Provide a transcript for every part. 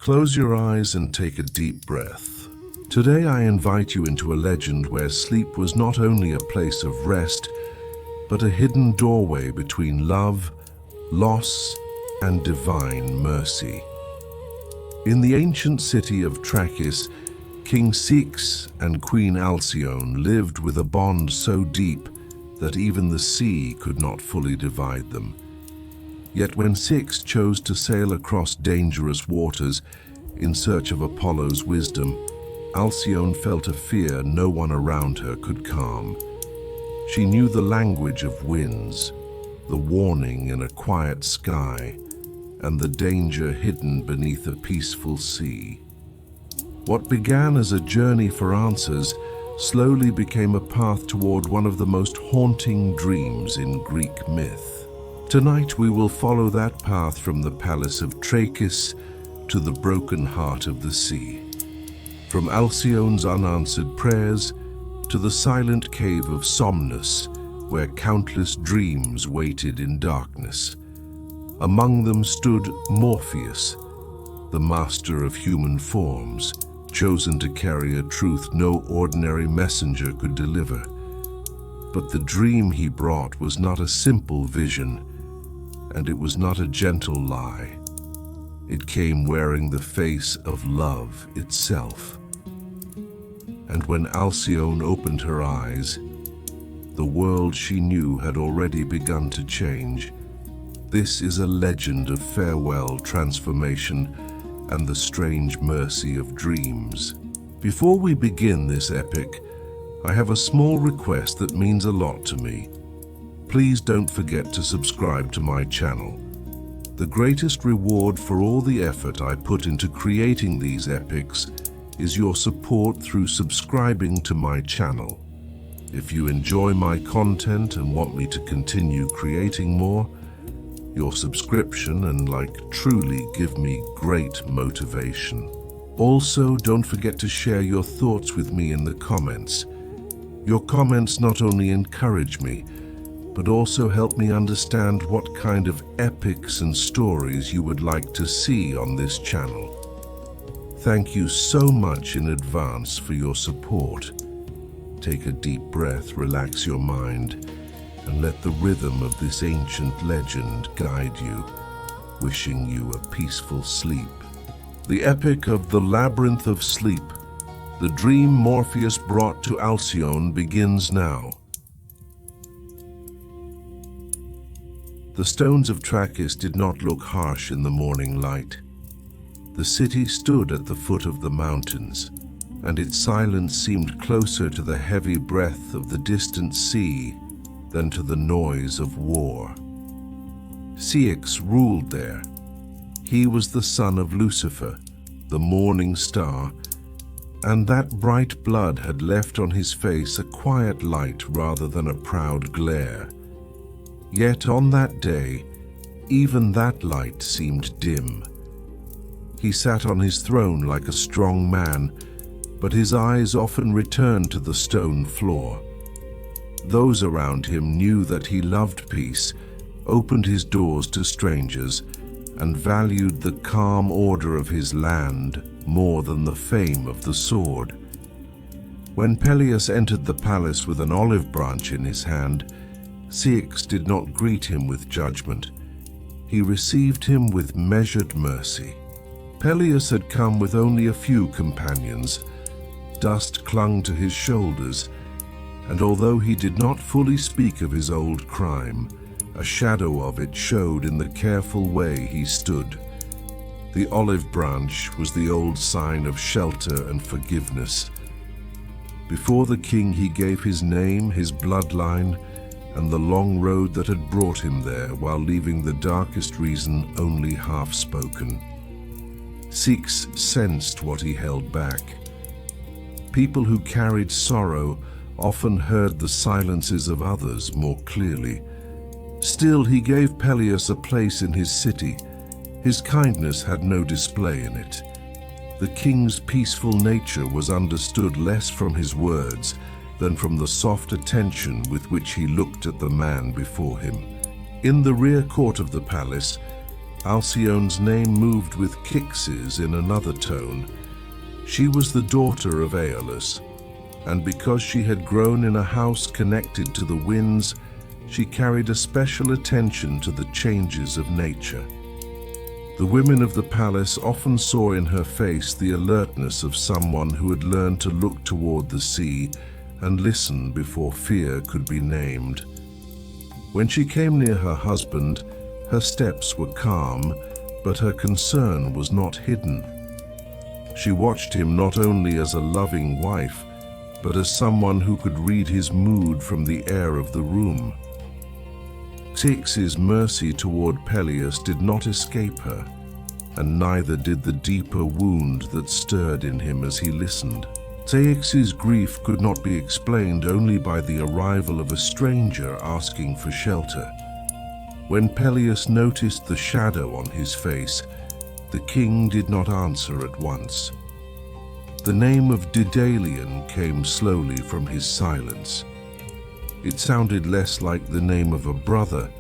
Close your eyes and take a deep breath. Today I invite you into a legend where sleep was not only a place of rest, but a hidden doorway between love, loss, and divine mercy. In the ancient city of Trachis, King Ceyx and Queen Alcyone lived with a bond so deep that even the sea could not fully divide them. Yet when Ceyx chose to sail across dangerous waters in search of Apollo's wisdom, Halcyon felt a fear no one around her could calm. She knew the language of winds, the warning in a quiet sky, and the danger hidden beneath a peaceful sea. What began as a journey for answers slowly became a path toward one of the most haunting dreams in Greek myth. Tonight we will follow that path from the palace of Trachis to the broken heart of the sea. From Halcyon's unanswered prayers to the silent cave of Somnus, where countless dreams waited in darkness. Among them stood Morpheus, the master of human forms, chosen to carry a truth no ordinary messenger could deliver. But the dream he brought was not a simple vision, and it was not a gentle lie. It came wearing the face of love itself. And when Halcyon opened her eyes, the world she knew had already begun to change. This is a legend of farewell, transformation, and the strange mercy of dreams. Before we begin this epic, I have a small request that means a lot to me. Please don't forget to subscribe to my channel. The greatest reward for all the effort I put into creating these epics is your support through subscribing to my channel. If you enjoy my content and want me to continue creating more, your subscription and like truly give me great motivation. Also, don't forget to share your thoughts with me in the comments. Your comments not only encourage me, but also help me understand what kind of epics and stories you would like to see on this channel. Thank you so much in advance for your support. Take a deep breath, relax your mind, and let the rhythm of this ancient legend guide you, wishing you a peaceful sleep. The epic of the Labyrinth of Sleep, the dream Morpheus brought to Halcyon, begins now. The stones of Trachis did not look harsh in the morning light. The city stood at the foot of the mountains, and its silence seemed closer to the heavy breath of the distant sea than to the noise of war. Ceyx ruled there. He was the son of Lucifer, the morning star, and that bright blood had left on his face a quiet light rather than a proud glare. Yet on that day, even that light seemed dim. He sat on his throne like a strong man, but his eyes often returned to the stone floor. Those around him knew that he loved peace, opened his doors to strangers, and valued the calm order of his land more than the fame of the sword. When Peleus entered the palace with an olive branch in his hand, Ceyx did not greet him with judgment. He received him with measured mercy. Peleus had come with only a few companions. Dust clung to his shoulders, and although he did not fully speak of his old crime, a shadow of it showed in the careful way he stood. The olive branch was the old sign of shelter and forgiveness. Before the king he gave his name, his bloodline, and the long road that had brought him there, while leaving the darkest reason only half-spoken. Ceyx sensed what he held back. People who carried sorrow often heard the silences of others more clearly. Still, he gave Peleus a place in his city. His kindness had no display in it. The king's peaceful nature was understood less from his words than from the soft attention with which he looked at the man before him. In the rear court of the palace, Halcyon's name moved with Ceyx's in another tone. She was the daughter of Aeolus, and because she had grown in a house connected to the winds, she carried a special attention to the changes of nature. The women of the palace often saw in her face the alertness of someone who had learned to look toward the sea and listen before fear could be named. When she came near her husband, her steps were calm, but her concern was not hidden. She watched him not only as a loving wife, but as someone who could read his mood from the air of the room. Ceyx's mercy toward Peleus did not escape her, and neither did the deeper wound that stirred in him as he listened. Ceyx's grief could not be explained only by the arrival of a stranger asking for shelter. When Peleus noticed the shadow on his face, the king did not answer at once. The name of Daedalion came slowly from his silence. It sounded less like the name of a brother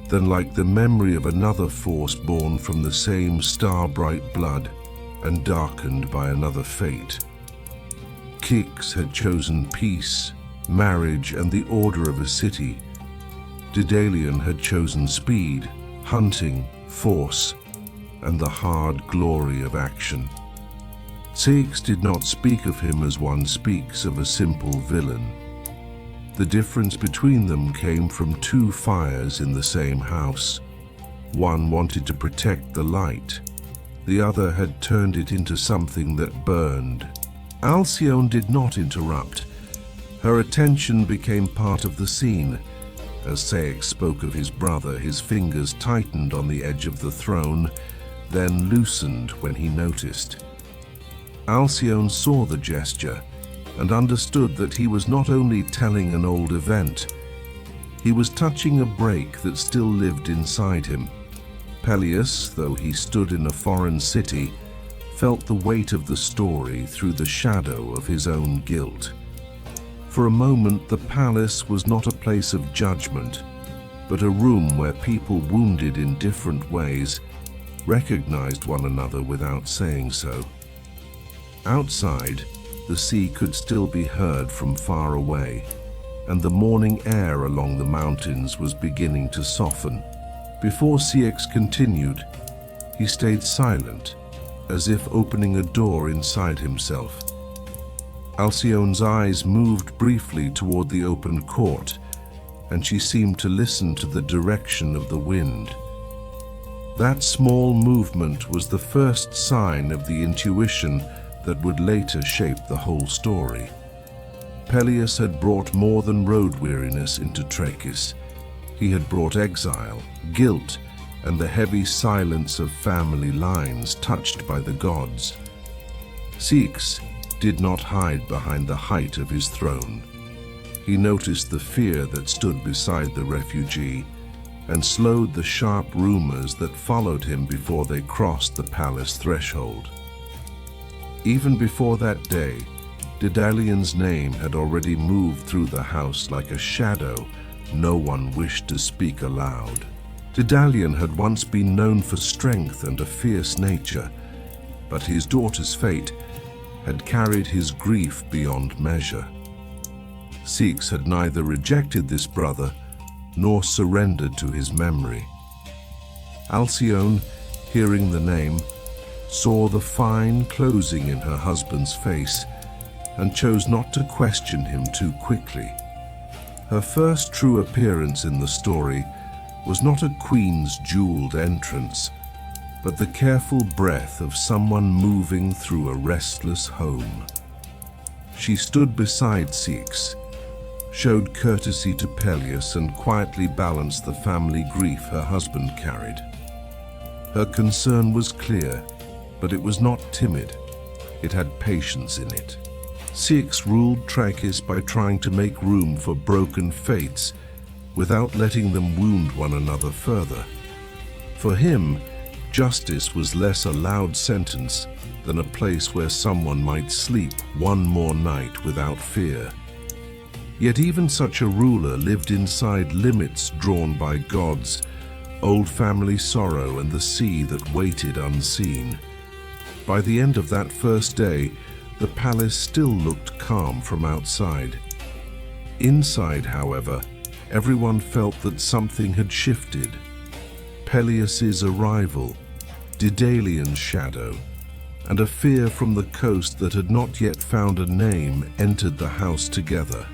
than like the memory of another force born from the same star-bright blood and darkened by another fate. Ceyx had chosen peace, marriage, and the order of a city. Daedalion had chosen speed, hunting, force, and the hard glory of action. Ceyx did not speak of him as one speaks of a simple villain. The difference between them came from two fires in the same house. One wanted to protect the light. The other had turned it into something that burned. Halcyon did not interrupt. Her attention became part of the scene. As Ceyx spoke of his brother, his fingers tightened on the edge of the throne, then loosened when he noticed. Halcyon saw the gesture and understood that he was not only telling an old event, he was touching a break that still lived inside him. Peleus, though he stood in a foreign city, felt the weight of the story through the shadow of his own guilt. For a moment, the palace was not a place of judgment, but a room where people wounded in different ways recognized one another without saying so. Outside, the sea could still be heard from far away, and the morning air along the mountains was beginning to soften. Before Ceyx continued, he stayed silent, as if opening a door inside himself. Halcyon's eyes moved briefly toward the open court, and she seemed to listen to the direction of the wind. That small movement was the first sign of the intuition that would later shape the whole story. Peleus had brought more than road weariness into Trachis. He had brought exile, guilt, and the heavy silence of family lines touched by the gods. Ceyx did not hide behind the height of his throne. He noticed the fear that stood beside the refugee and slowed the sharp rumors that followed him before they crossed the palace threshold. Even before that day, Daedalion's name had already moved through the house like a shadow no one wished to speak aloud. Daedalion had once been known for strength and a fierce nature, but his daughter's fate had carried his grief beyond measure. Ceyx had neither rejected this brother nor surrendered to his memory. Halcyon, hearing the name, saw the fine closing in her husband's face and chose not to question him too quickly. Her first true appearance in the story was not a queen's jeweled entrance, but the careful breath of someone moving through a restless home. She stood beside Ceyx, showed courtesy to Peleus, and quietly balanced the family grief her husband carried. Her concern was clear, but it was not timid. It had patience in it. Ceyx ruled Trachis by trying to make room for broken fates without letting them wound one another further. For him, justice was less a loud sentence than a place where someone might sleep one more night without fear. Yet even such a ruler lived inside limits drawn by gods old family sorrow and the sea that waited unseen. By the end of that first day, the palace still looked calm from outside. Inside, however, everyone felt that something had shifted. Peleus's arrival, Daedalion's shadow, and a fear from the coast that had not yet found a name entered the house together.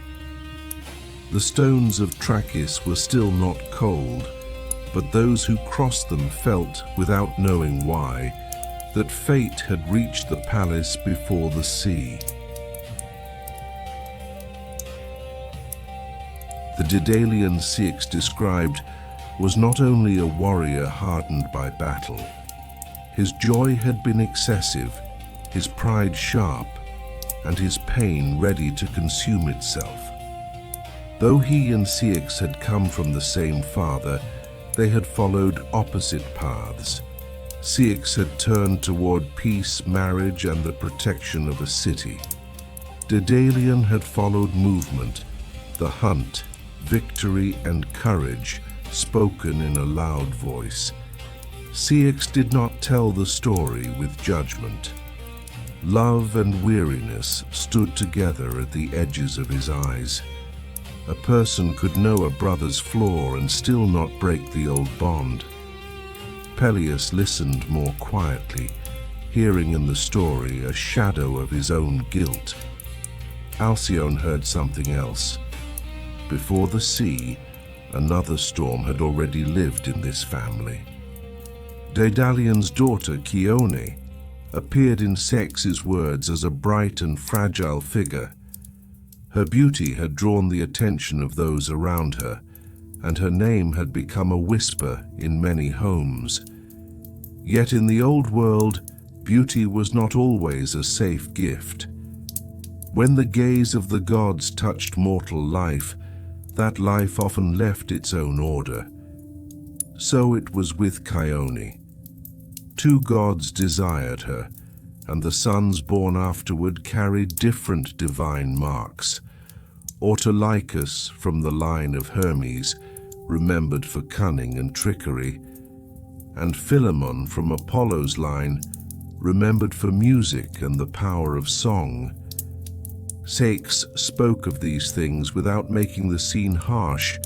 The stones of Trachis were still not cold, but those who crossed them felt, without knowing why, that fate had reached the palace before the sea. The Daedalion Ceyx described was not only a warrior hardened by battle. His joy had been excessive, his pride sharp, and his pain ready to consume itself. Though he and Ceyx had come from the same father, they had followed opposite paths. Ceyx had turned toward peace, marriage, and the protection of a city. Daedalion had followed movement, the hunt, victory, and courage spoken in a loud voice. Ceyx did not tell the story with judgment. Love and weariness stood together at the edges of his eyes. A person could know a brother's flaw and still not break the old bond. Peleus listened more quietly, hearing in the story a shadow of his own guilt. Halcyon heard something else. Before the sea, another storm had already lived in this family. Daedalion's daughter, Queen, appeared in Ceyx's words as a bright and fragile figure. Her beauty had drawn the attention of those around her, and her name had become a whisper in many homes. Yet in the old world, beauty was not always a safe gift. When the gaze of the gods touched mortal life, that life often left its own order. So it was with Queen. Two gods desired her, and the sons born afterward carried different divine marks. Autolycus, from the line of Hermes, remembered for cunning and trickery, and Philemon from Apollo's line, remembered for music and the power of song. Ceyx spoke of these things without making the scene harsh,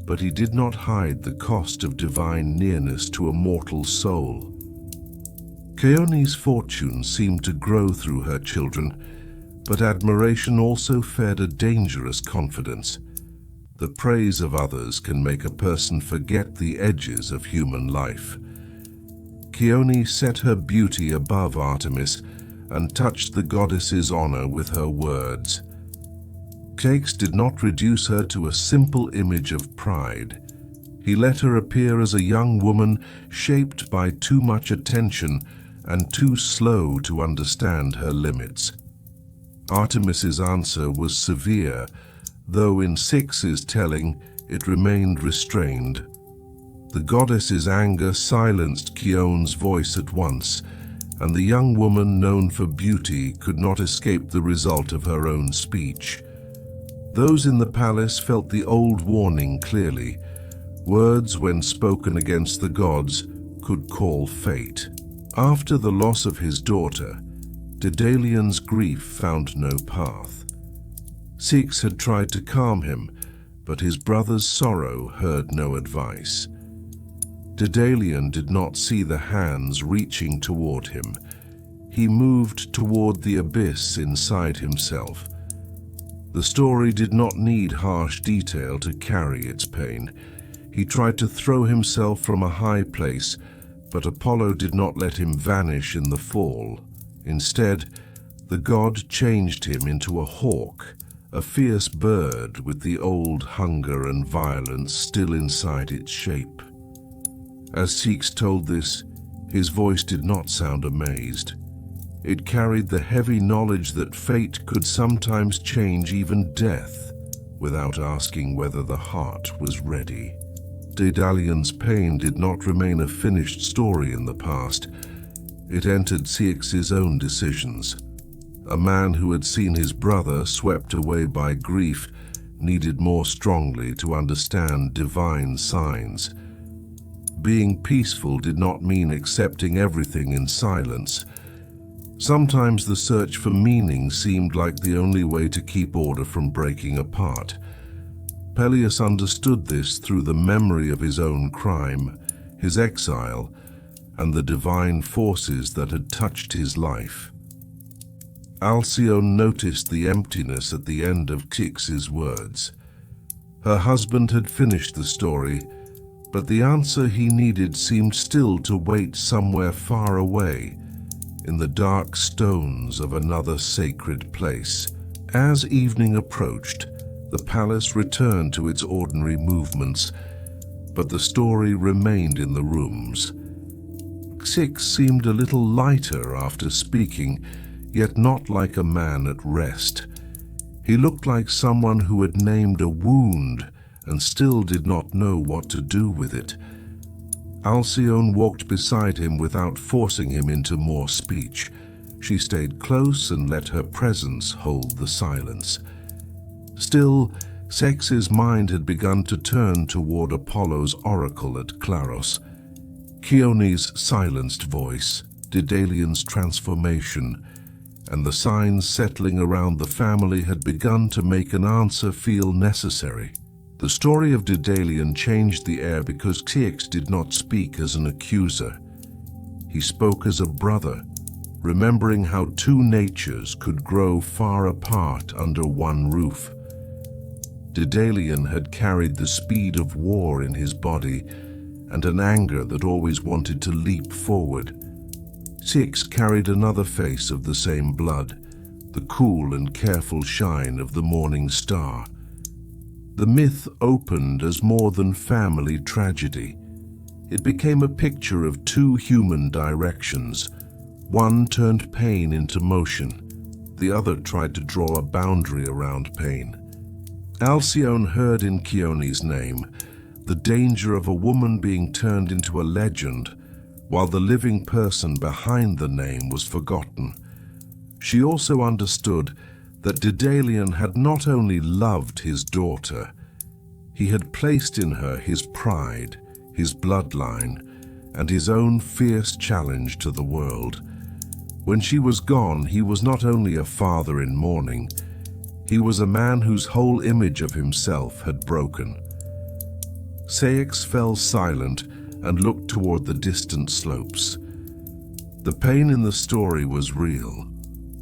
but he did not hide the cost of divine nearness to a mortal soul. Queen's fortune seemed to grow through her children, but admiration also fed a dangerous confidence. The praise of others can make a person forget the edges of human life. Queen set her beauty above Artemis and touched the goddess's honor with her words. Ceyx did not reduce her to a simple image of pride. He let her appear as a young woman shaped by too much attention and too slow to understand her limits. Artemis's answer was severe, though in Ceyx's telling it remained restrained. The goddess's anger silenced Queen's voice at once, and the young woman known for beauty could not escape the result of her own speech. Those in the palace felt the old warning clearly. Words, when spoken against the gods, could call fate. After the loss of his daughter, Daedalion's grief found no path. Ceyx had tried to calm him, but his brother's sorrow heard no advice. Daedalion did not see the hands reaching toward him. He moved toward the abyss inside himself. The story did not need harsh detail to carry its pain. He tried to throw himself from a high place, but Apollo did not let him vanish in the fall. Instead, the god changed him into a hawk, a fierce bird with the old hunger and violence still inside its shape. As Ceyx told this, his voice did not sound amazed. It carried the heavy knowledge that fate could sometimes change even death without asking whether the heart was ready. Daedalion's pain did not remain a finished story in the past. It entered Ceyx's own decisions. A man who had seen his brother swept away by grief needed more strongly to understand divine signs. being peaceful did not mean accepting everything in silence. Sometimes the search for meaning seemed like the only way to keep order from breaking apart. Peleus understood this through the memory of his own crime, his exile, and the divine forces that had touched his life. Halcyon noticed the emptiness at the end of Ceyx's words. Her husband had finished the story, but the answer he needed seemed still to wait somewhere far away, in the dark stones of another sacred place. As evening approached, the palace returned to its ordinary movements, but the story remained in the rooms. Ceyx seemed a little lighter after speaking, yet not like a man at rest. He looked like someone who had named a wound and still did not know what to do with it. Halcyon walked beside him without forcing him into more speech. She stayed close and let her presence hold the silence. Still, Ceyx's mind had begun to turn toward Apollo's oracle at Claros, Queen's silenced voice, Daedalion's transformation, and the signs settling around the family had begun to make an answer feel necessary. The story of Daedalion changed the air because Ceyx did not speak as an accuser. He spoke as a brother, remembering how two natures could grow far apart under one roof. Daedalion had carried the speed of war in his body and an anger that always wanted to leap forward. Ceyx carried another face of the same blood, the cool and careful shine of the morning star. The myth opened as more than family tragedy. It became a picture of two human directions. One turned pain into motion. The other tried to draw a boundary around pain. Halcyon heard in Queen's name the danger of a woman being turned into a legend, while the living person behind the name was forgotten. She also understood that Daedalion had not only loved his daughter, he had placed in her his pride, his bloodline, and his own fierce challenge to the world. When she was gone, he was not only a father in mourning, he was a man whose whole image of himself had broken. Ceyx fell silent and looked toward the distant slopes. The pain in the story was real,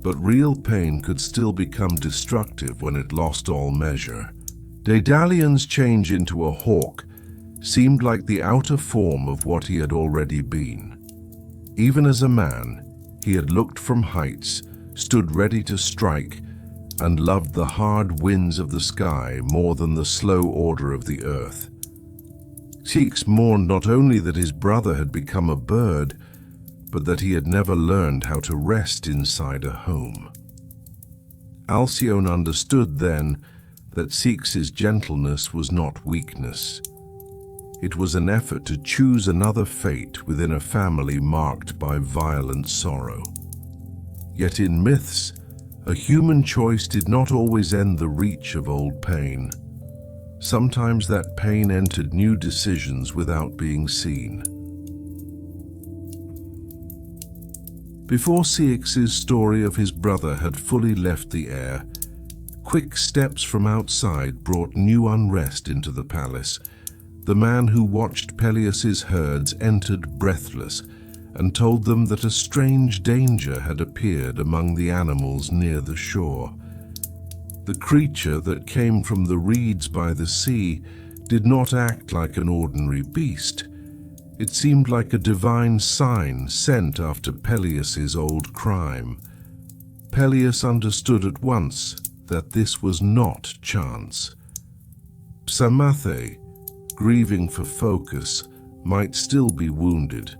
but real pain could still become destructive when it lost all measure. Daedalion's change into a hawk seemed like the outer form of what he had already been. Even as a man, he had looked from heights, stood ready to strike, and loved the hard winds of the sky more than the slow order of the earth. Ceyx mourned not only that his brother had become a bird, but that he had never learned how to rest inside a home. Halcyon understood then that Ceyx's gentleness was not weakness. It was an effort to choose another fate within a family marked by violent sorrow. Yet in myths, a human choice did not always end the reach of old pain. Sometimes that pain entered new decisions without being seen. Before Ceyx's story of his brother had fully left the air, quick steps from outside brought new unrest into the palace. The man who watched Peleus's herds entered breathless and told them that a strange danger had appeared among the animals near the shore. The creature that came from the reeds by the sea did not act like an ordinary beast. It seemed like a divine sign sent after Peleus's old crime. Peleus understood at once that this was not chance. Psamathe, grieving for Focus, might still be wounded,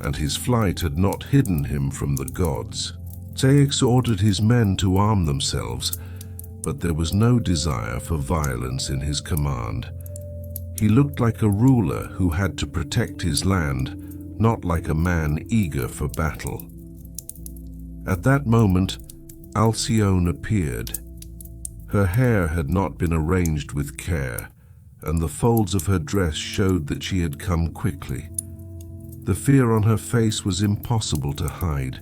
and his flight had not hidden him from the gods. Ceyx ordered his men to arm themselves, but there was no desire for violence in his command. He looked like a ruler who had to protect his land, not like a man eager for battle. At that moment, Halcyon appeared. Her hair had not been arranged with care, and the folds of her dress showed that she had come quickly. The fear on her face was impossible to hide.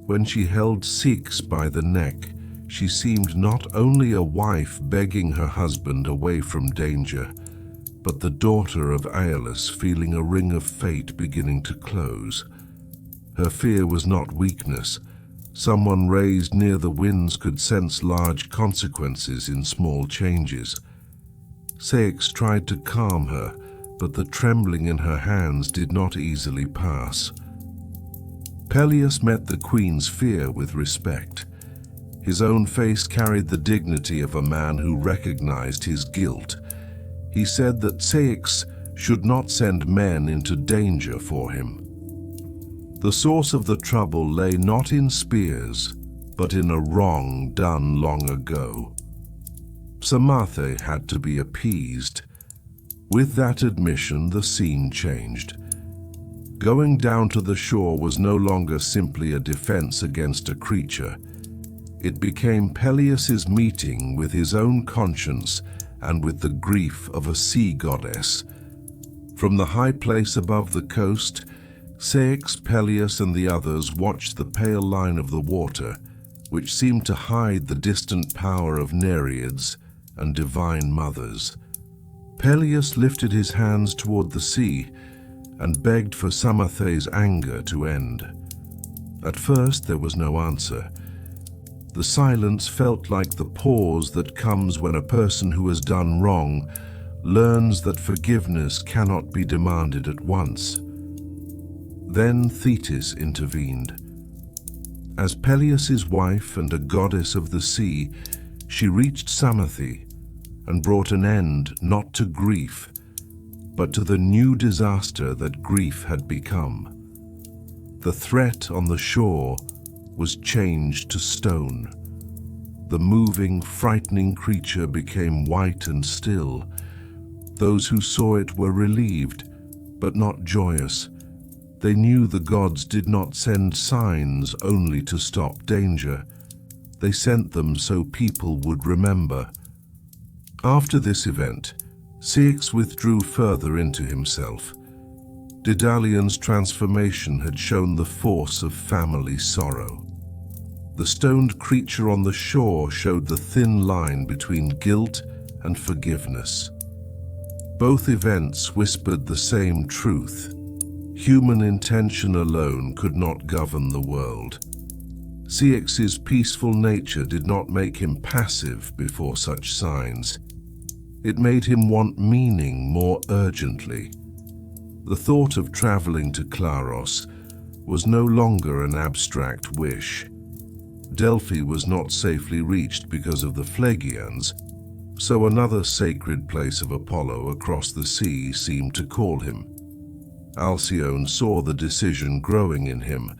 When she held Ceyx by the neck, she seemed not only a wife begging her husband away from danger, but the daughter of Aeolus feeling a ring of fate beginning to close. Her fear was not weakness. Someone raised near the winds could sense large consequences in small changes. Ceyx tried to calm her, but the trembling in her hands did not easily pass. Peleus met the queen's fear with respect. His own face carried the dignity of a man who recognized his guilt. He said that Ceyx should not send men into danger for him. The source of the trouble lay not in spears, but in a wrong done long ago. Psamathe had to be appeased. With that admission, the scene changed. Going down to the shore was no longer simply a defense against a creature. It became Peleus's meeting with his own conscience and with the grief of a sea goddess. From the high place above the coast, Ceyx, Peleus, and the others watched the pale line of the water, which seemed to hide the distant power of Nereids and divine mothers. Peleus lifted his hands toward the sea and begged for Psamathe's anger to end. At first there was no answer. The silence felt like the pause that comes when a person who has done wrong learns that forgiveness cannot be demanded at once. Then Thetis intervened. As Peleus's wife and a goddess of the sea, she reached Psamathe and brought an end not to grief, but to the new disaster that grief had become. The threat on the shore was changed to stone. The moving, frightening creature became white and still. Those who saw it were relieved, but not joyous. They knew the gods did not send signs only to stop danger. They sent them so people would remember. After this event, Ceyx withdrew further into himself. Daedalion's transformation had shown the force of family sorrow. The stoned creature on the shore showed the thin line between guilt and forgiveness. Both events whispered the same truth. Human intention alone could not govern the world. Ceyx's peaceful nature did not make him passive before such signs. It made him want meaning more urgently. The thought of traveling to Claros was no longer an abstract wish. Delphi was not safely reached because of the Phlegians, so another sacred place of Apollo across the sea seemed to call him. Halcyon saw the decision growing in him,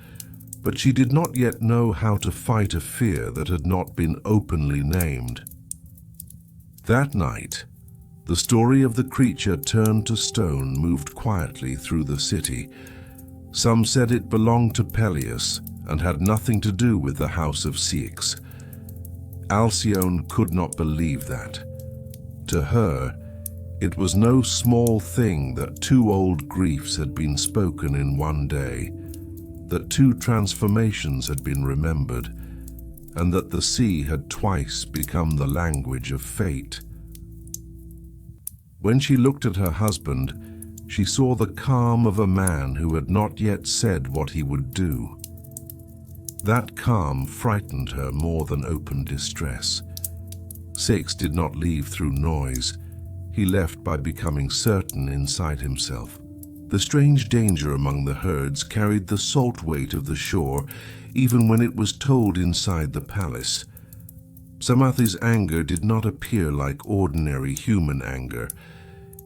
but she did not yet know how to fight a fear that had not been openly named. That night, the story of the creature turned to stone moved quietly through the city. Some said it belonged to Peleus and had nothing to do with the house of Ceyx. Halcyon could not believe that. To her, it was no small thing that two old griefs had been spoken in one day, that two transformations had been remembered, and that the sea had twice become the language of fate. When she looked at her husband, she saw the calm of a man who had not yet said what he would do. That calm frightened her more than open distress. Ceyx did not leave through noise. He left by becoming certain inside himself. The strange danger among the herds carried the salt weight of the shore, even when it was told inside the palace. Psamathe's anger did not appear like ordinary human anger.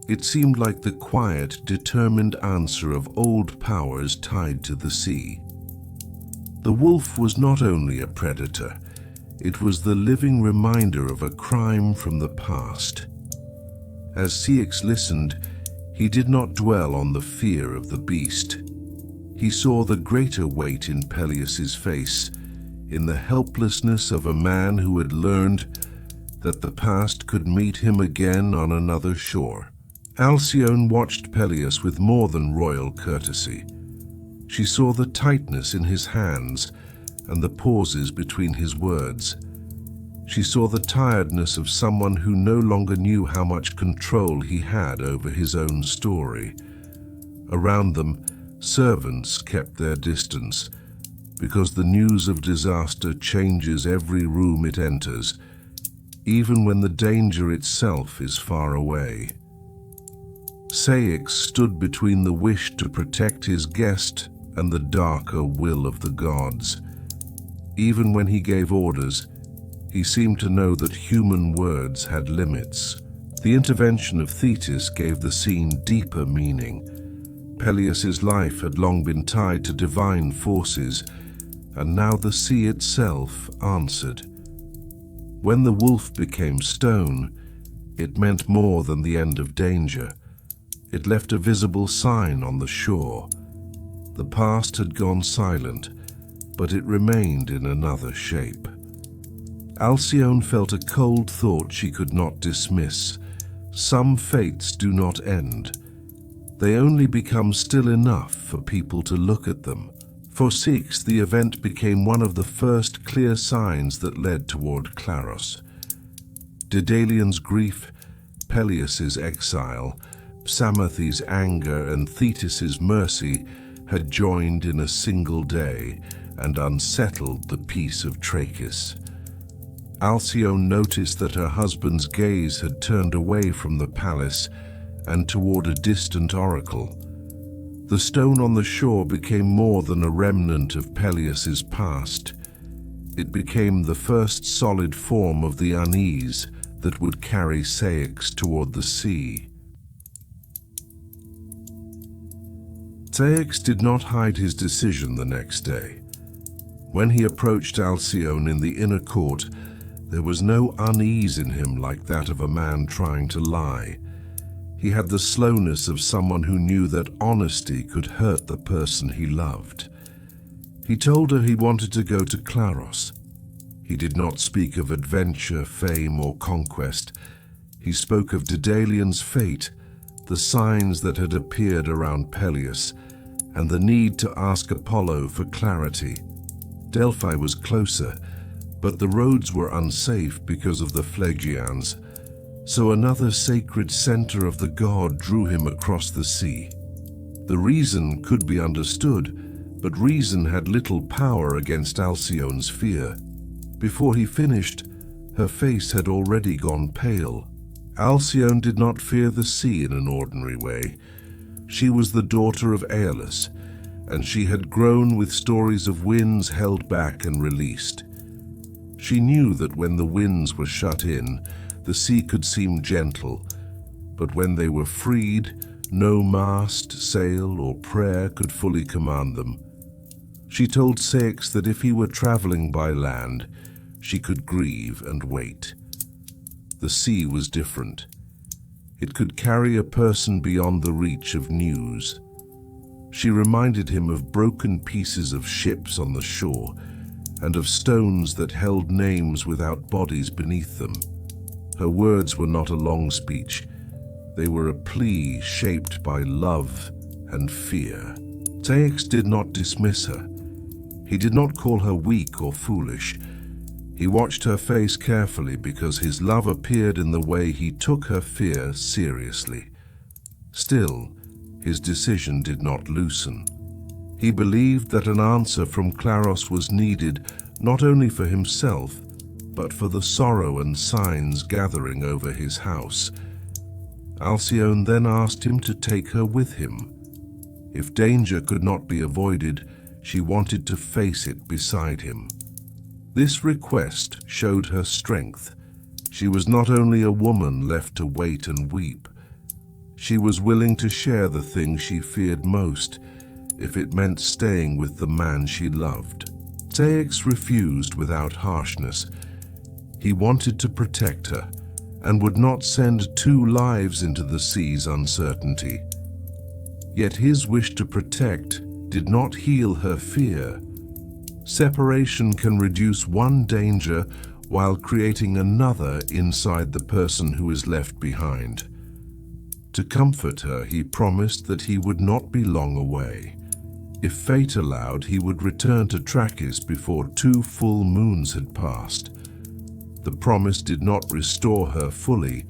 It seemed like the quiet, determined answer of old powers tied to the sea. The wolf was not only a predator, it was the living reminder of a crime from the past. As Ceyx listened, he did not dwell on the fear of the beast. He saw the greater weight in Peleus's face, in the helplessness of a man who had learned that the past could meet him again on another shore. Halcyon watched Peleus with more than royal courtesy. She saw the tightness in his hands and the pauses between his words. She saw the tiredness of someone who no longer knew how much control he had over his own story. Around them, servants kept their distance, because the news of disaster changes every room it enters, even when the danger itself is far away. Ceyx stood between the wish to protect his guest and the darker will of the gods. Even when he gave orders, he seemed to know that human words had limits. The intervention of Thetis gave the scene deeper meaning. Peleus's life had long been tied to divine forces, and now the sea itself answered. When the wolf became stone, it meant more than the end of danger. It left a visible sign on the shore. The past had gone silent, but it remained in another shape. Halcyon felt a cold thought she could not dismiss. Some fates do not end. They only become still enough for people to look at them. For Ceyx, the event became one of the first clear signs that led toward Claros. Daedalion's grief, Peleus's exile, Psamathi's anger, and Thetis's mercy had joined in a single day and unsettled the peace of Trachis. Halcyon noticed that her husband's gaze had turned away from the palace and toward a distant oracle. The stone on the shore became more than a remnant of Peleus's past. It became the first solid form of the unease that would carry Ceyx toward the sea. Ceyx did not hide his decision the next day. When he approached Halcyon in the inner court, there was no unease in him like that of a man trying to lie. He had the slowness of someone who knew that honesty could hurt the person he loved. He told her he wanted to go to Claros. He did not speak of adventure, fame, or conquest. He spoke of Daedalion's fate, the signs that had appeared around Peleus, and the need to ask Apollo for clarity. Delphi was closer, but the roads were unsafe because of the Phlegians, so another sacred center of the god drew him across the sea. The reason could be understood, but reason had little power against Halcyon's fear. Before he finished, her face had already gone pale. Halcyon did not fear the sea in an ordinary way. She was the daughter of Aeolus, and she had grown with stories of winds held back and released. She knew that when the winds were shut in, the sea could seem gentle, but when they were freed, no mast, sail, or prayer could fully command them. She told Ceyx that if he were traveling by land, she could grieve and wait. The sea was different. It could carry a person beyond the reach of news. She reminded him of broken pieces of ships on the shore, and of stones that held names without bodies beneath them. Her words were not a long speech. They were a plea shaped by love and fear. Ceyx did not dismiss her. He did not call her weak or foolish. He watched her face carefully because his love appeared in the way he took her fear seriously. Still, his decision did not loosen. He believed that an answer from Claros was needed not only for himself, but for the sorrow and signs gathering over his house. Halcyon then asked him to take her with him. If danger could not be avoided, she wanted to face it beside him. This request showed her strength. She was not only a woman left to wait and weep. She was willing to share the thing she feared most, if it meant staying with the man she loved. Ceyx refused without harshness. He wanted to protect her, and would not send 2 lives into the sea's uncertainty. Yet his wish to protect did not heal her fear. Separation can reduce one danger while creating another inside the person who is left behind. To comfort her, he promised that he would not be long away. If fate allowed, he would return to Trachis before 2 full moons had passed. The promise did not restore her fully,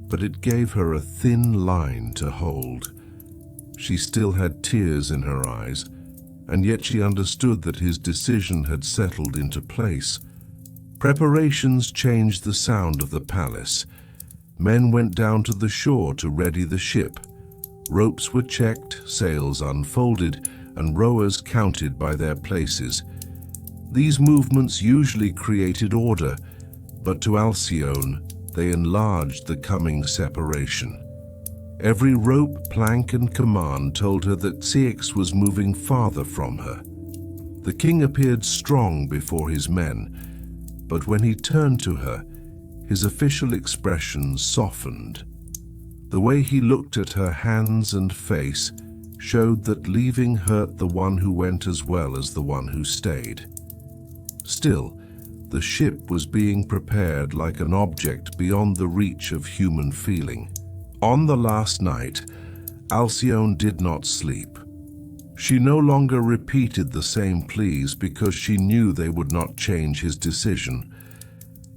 but it gave her a thin line to hold. She still had tears in her eyes, and yet she understood that his decision had settled into place. Preparations changed the sound of the palace. Men went down to the shore to ready the ship. Ropes were checked, sails unfolded, and rowers counted by their places. These movements usually created order, but to Halcyon, they enlarged the coming separation. Every rope, plank, and command told her that Ceyx was moving farther from her. The king appeared strong before his men, but when he turned to her, his official expression softened. The way he looked at her hands and face showed that leaving hurt the one who went as well as the one who stayed. Still, the ship was being prepared like an object beyond the reach of human feeling. On the last night, Halcyon did not sleep. She no longer repeated the same pleas because she knew they would not change his decision.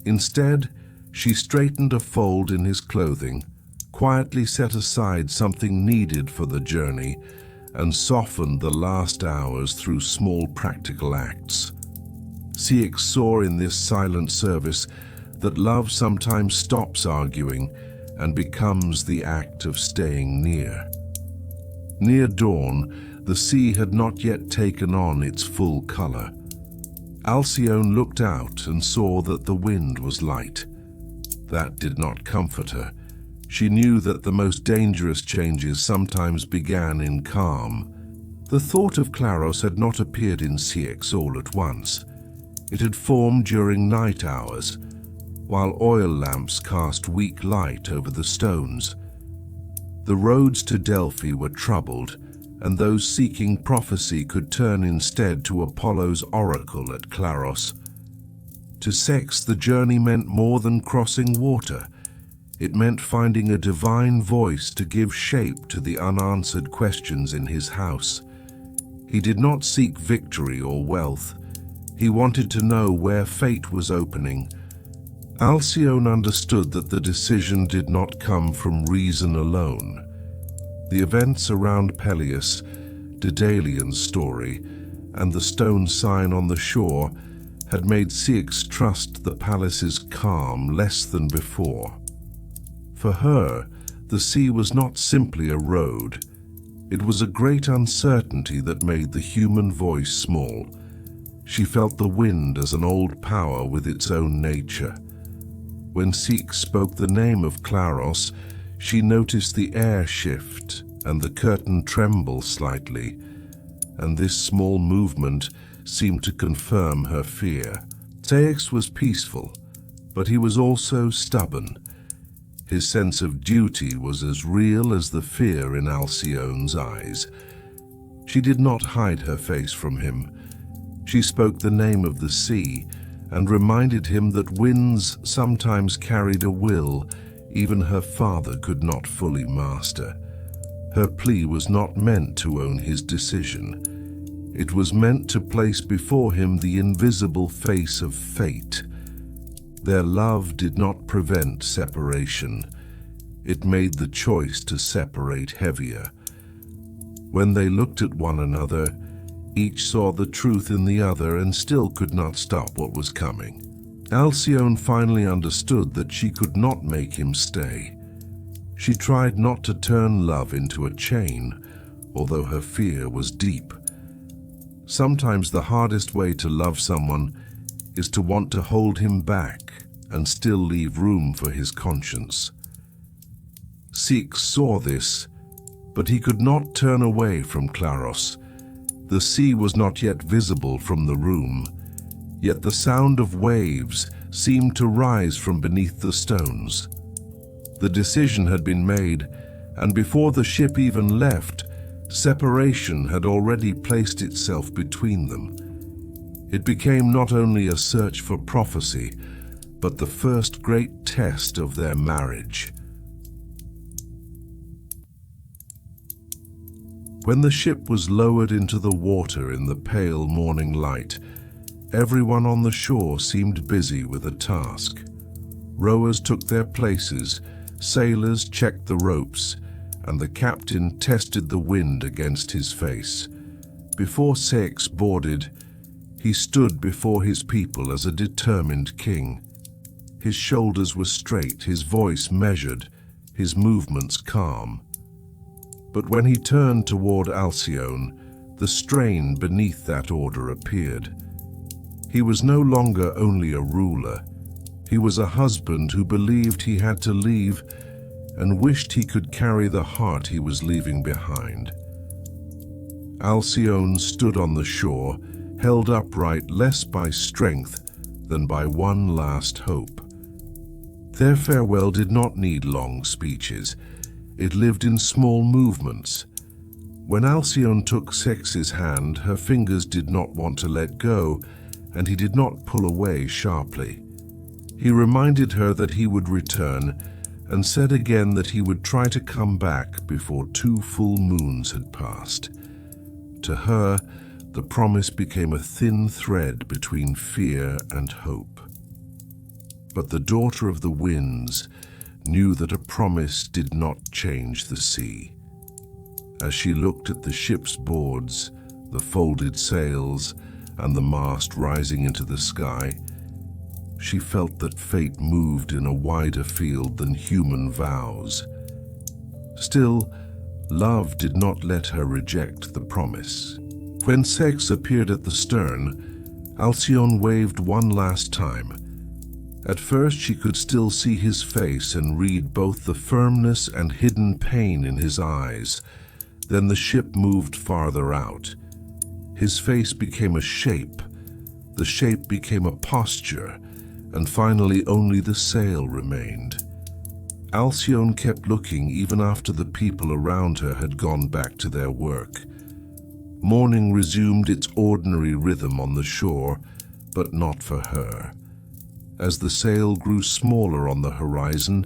Instead, she straightened a fold in his clothing, quietly set aside something needed for the journey, and softened the last hours through small practical acts. Ceyx saw in this silent service that love sometimes stops arguing and becomes the act of staying near. Near dawn, the sea had not yet taken on its full color. Halcyon looked out and saw that the wind was light. That did not comfort her. She knew that the most dangerous changes sometimes began in calm. The thought of Claros had not appeared in Ceyx all at once. It had formed during night hours, while oil lamps cast weak light over the stones. The roads to Delphi were troubled, and those seeking prophecy could turn instead to Apollo's oracle at Claros. To Ceyx, the journey meant more than crossing water. It meant finding a divine voice to give shape to the unanswered questions in his house. He did not seek victory or wealth. He wanted to know where fate was opening. Halcyon understood that the decision did not come from reason alone. The events around Peleus, Daedalion's story, and the stone sign on the shore had made Ceyx trust the palace's calm less than before. For her, the sea was not simply a road. It was a great uncertainty that made the human voice small. She felt the wind as an old power with its own nature. When Ceyx spoke the name of Claros, she noticed the air shift and the curtain tremble slightly, and this small movement seemed to confirm her fear. Ceyx was peaceful, but he was also stubborn. His sense of duty was as real as the fear in Halcyon's eyes. She did not hide her face from him. She spoke the name of the sea and reminded him that winds sometimes carried a will even her father could not fully master. Her plea was not meant to own his decision. It was meant to place before him the invisible face of fate. Their love did not prevent separation. It made the choice to separate heavier. When they looked at one another, each saw the truth in the other and still could not stop what was coming. Halcyon finally understood that she could not make him stay. She tried not to turn love into a chain, although her fear was deep. Sometimes the hardest way to love someone is to want to hold him back and still leave room for his conscience. Ceyx saw this, but he could not turn away from Claros. The sea was not yet visible from the room, yet the sound of waves seemed to rise from beneath the stones. The decision had been made, and before the ship even left, separation had already placed itself between them. It became not only a search for prophecy, but the first great test of their marriage. When the ship was lowered into the water in the pale morning light, everyone on the shore seemed busy with a task. Rowers took their places, sailors checked the ropes, and the captain tested the wind against his face. Before Ceyx boarded, he stood before his people as a determined king. His shoulders were straight, his voice measured, his movements calm. But when he turned toward Halcyon, the strain beneath that order appeared. He was no longer only a ruler. He was a husband who believed he had to leave and wished he could carry the heart he was leaving behind. Halcyon stood on the shore, held upright less by strength than by one last hope. Their farewell did not need long speeches. It lived in small movements. When Halcyon took Ceyx's hand, her fingers did not want to let go, and he did not pull away sharply. He reminded her that he would return, and said again that he would try to come back before 2 full moons had passed. To her, the promise became a thin thread between fear and hope. But the daughter of the winds knew that a promise did not change the sea. As she looked at the ship's boards, the folded sails, and the mast rising into the sky, she felt that fate moved in a wider field than human vows. Still, love did not let her reject the promise. When Ceyx appeared at the stern, Halcyon waved one last time. At first she could still see his face and read both the firmness and hidden pain in his eyes. Then the ship moved farther out. His face became a shape. The shape became a posture, and finally only the sail remained. Halcyon kept looking even after the people around her had gone back to their work. Morning resumed its ordinary rhythm on the shore, but not for her. As the sail grew smaller on the horizon,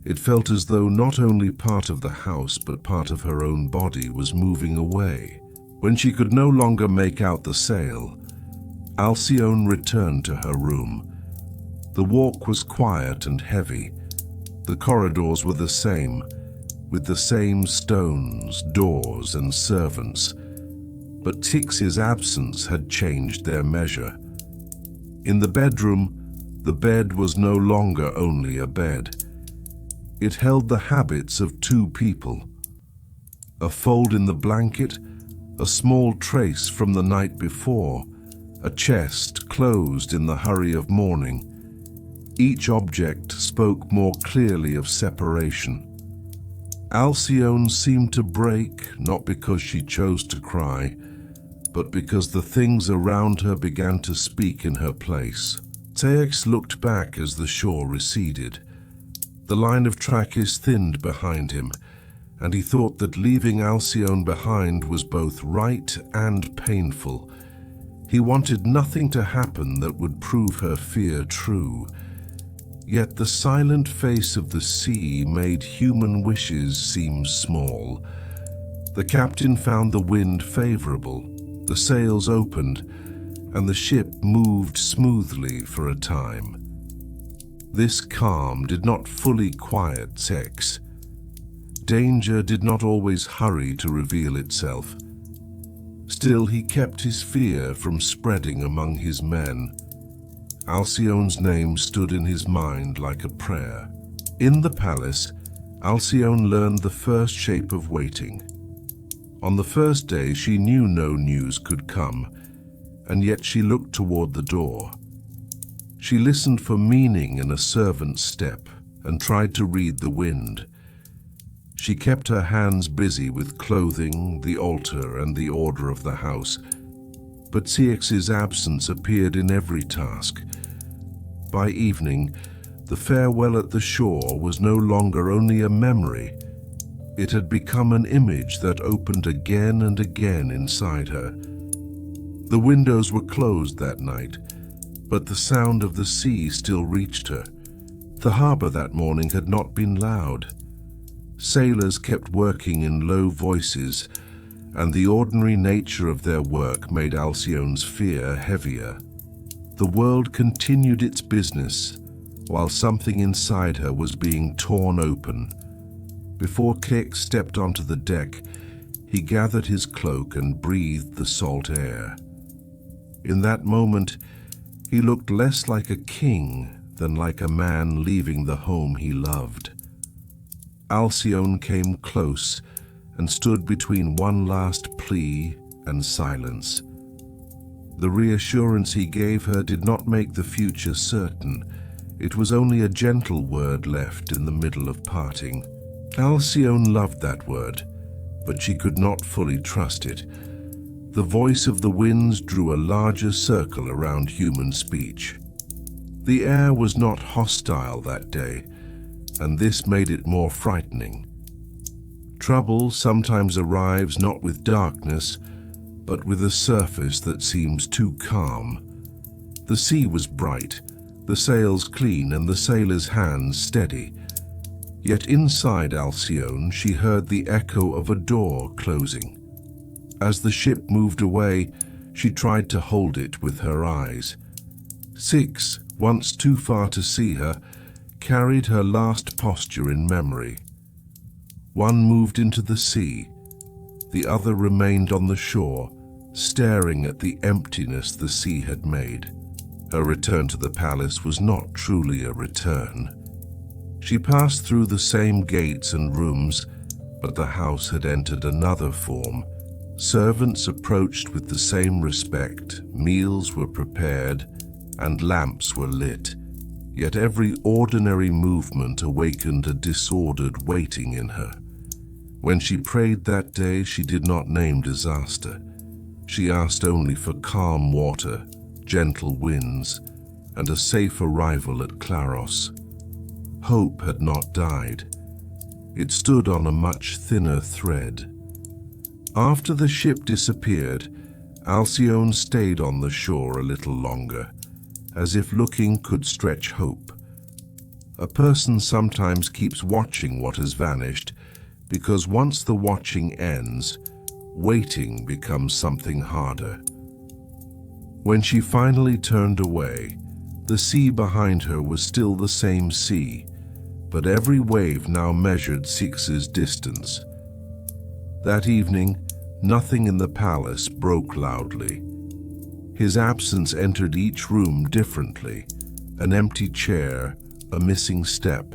it felt as though not only part of the house but part of her own body was moving away. When she could no longer make out the sail, Halcyon returned to her room. The walk was quiet and heavy. The corridors were the same, with the same stones, doors, and servants. But Ceyx's absence had changed their measure. In the bedroom, the bed was no longer only a bed. It held the habits of 2 people. A fold in the blanket, a small trace from the night before, a chest closed in the hurry of mourning. Each object spoke more clearly of separation. Halcyon seemed to break, not because she chose to cry, but because the things around her began to speak in her place. Ceyx looked back as the shore receded. The line of Trachis thinned behind him, and he thought that leaving Halcyon behind was both right and painful. He wanted nothing to happen that would prove her fear true. Yet the silent face of the sea made human wishes seem small. The captain found the wind favorable, the sails opened, and the ship moved smoothly for a time. This calm did not fully quiet Ceyx. Danger did not always hurry to reveal itself. Still, he kept his fear from spreading among his men. Halcyon's name stood in his mind like a prayer. In the palace, Halcyon learned the first shape of waiting. On the first day, she knew no news could come, and yet she looked toward the door. She listened for meaning in a servant's step and tried to read the wind. She kept her hands busy with clothing, the altar, and the order of the house, but Ceyx's absence appeared in every task. By evening, the farewell at the shore was no longer only a memory. It had become an image that opened again and again inside her. The windows were closed that night, But the sound of the sea still reached her. The harbor that morning had not been loud. Sailors kept working in low voices, and the ordinary nature of their work made Halcyon's fear heavier. The world continued its business, while something inside her was being torn open. Before Ceyx stepped onto the deck, he gathered his cloak and breathed the salt air. In that moment, he looked less like a king than like a man leaving the home he loved. Halcyon came close and stood between one last plea and silence. The reassurance he gave her did not make the future certain. It was only a gentle word left in the middle of parting. Halcyon loved that word, but she could not fully trust it. The voice of the winds drew a larger circle around human speech. The air was not hostile that day, and this made it more frightening. Trouble sometimes arrives not with darkness, but with a surface that seems too calm. The sea was bright, the sails clean, and the sailors' hands steady. Yet inside Halcyon, she heard the echo of a door closing. As the ship moved away, she tried to hold it with her eyes. Ceyx, once too far to see her, carried her last posture in memory. One moved into the sea, the other remained on the shore, staring at the emptiness the sea had made. Her return to the palace was not truly a return. She passed through the same gates and rooms, but the house had entered another form. Servants approached with the same respect, meals were prepared, and lamps were lit. Yet every ordinary movement awakened a disordered waiting in her. When she prayed that day, she did not name disaster. She asked only for calm water, gentle winds, and a safe arrival at Claros. Hope had not died. It stood on a much thinner thread. After the ship disappeared, Halcyon stayed on the shore a little longer, as if looking could stretch hope. A person sometimes keeps watching what has vanished, because once the watching ends, waiting becomes something harder. When she finally turned away, the sea behind her was still the same sea, but every wave now measured Ceyx's distance. That evening, nothing in the palace broke loudly. His absence entered each room differently: an empty chair, a missing step,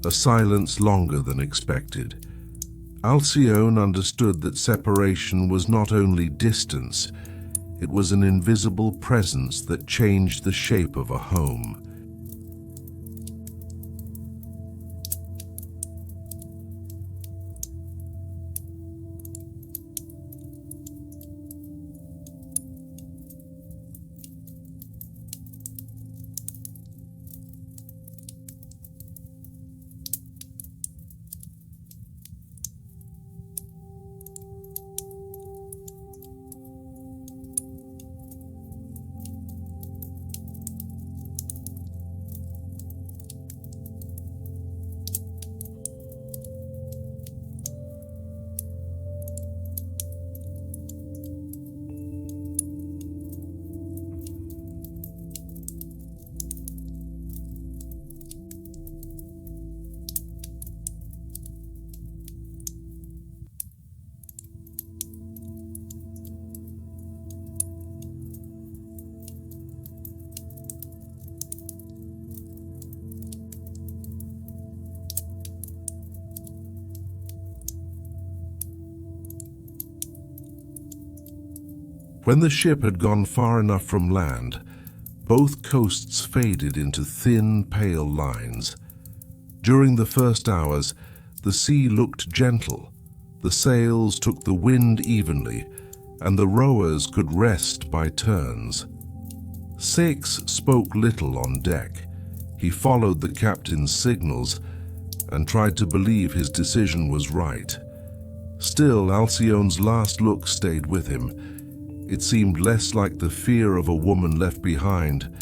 a silence longer than expected. Halcyon understood that separation was not only distance, it was an invisible presence that changed the shape of a home. When the ship had gone far enough from land, both coasts faded into thin, pale lines. During the first hours, the sea looked gentle, the sails took the wind evenly, and the rowers could rest by turns. Ceyx spoke little on deck. He followed the captain's signals and tried to believe his decision was right. Still, Halcyon's last look stayed with him. It seemed less like the fear of a woman left behind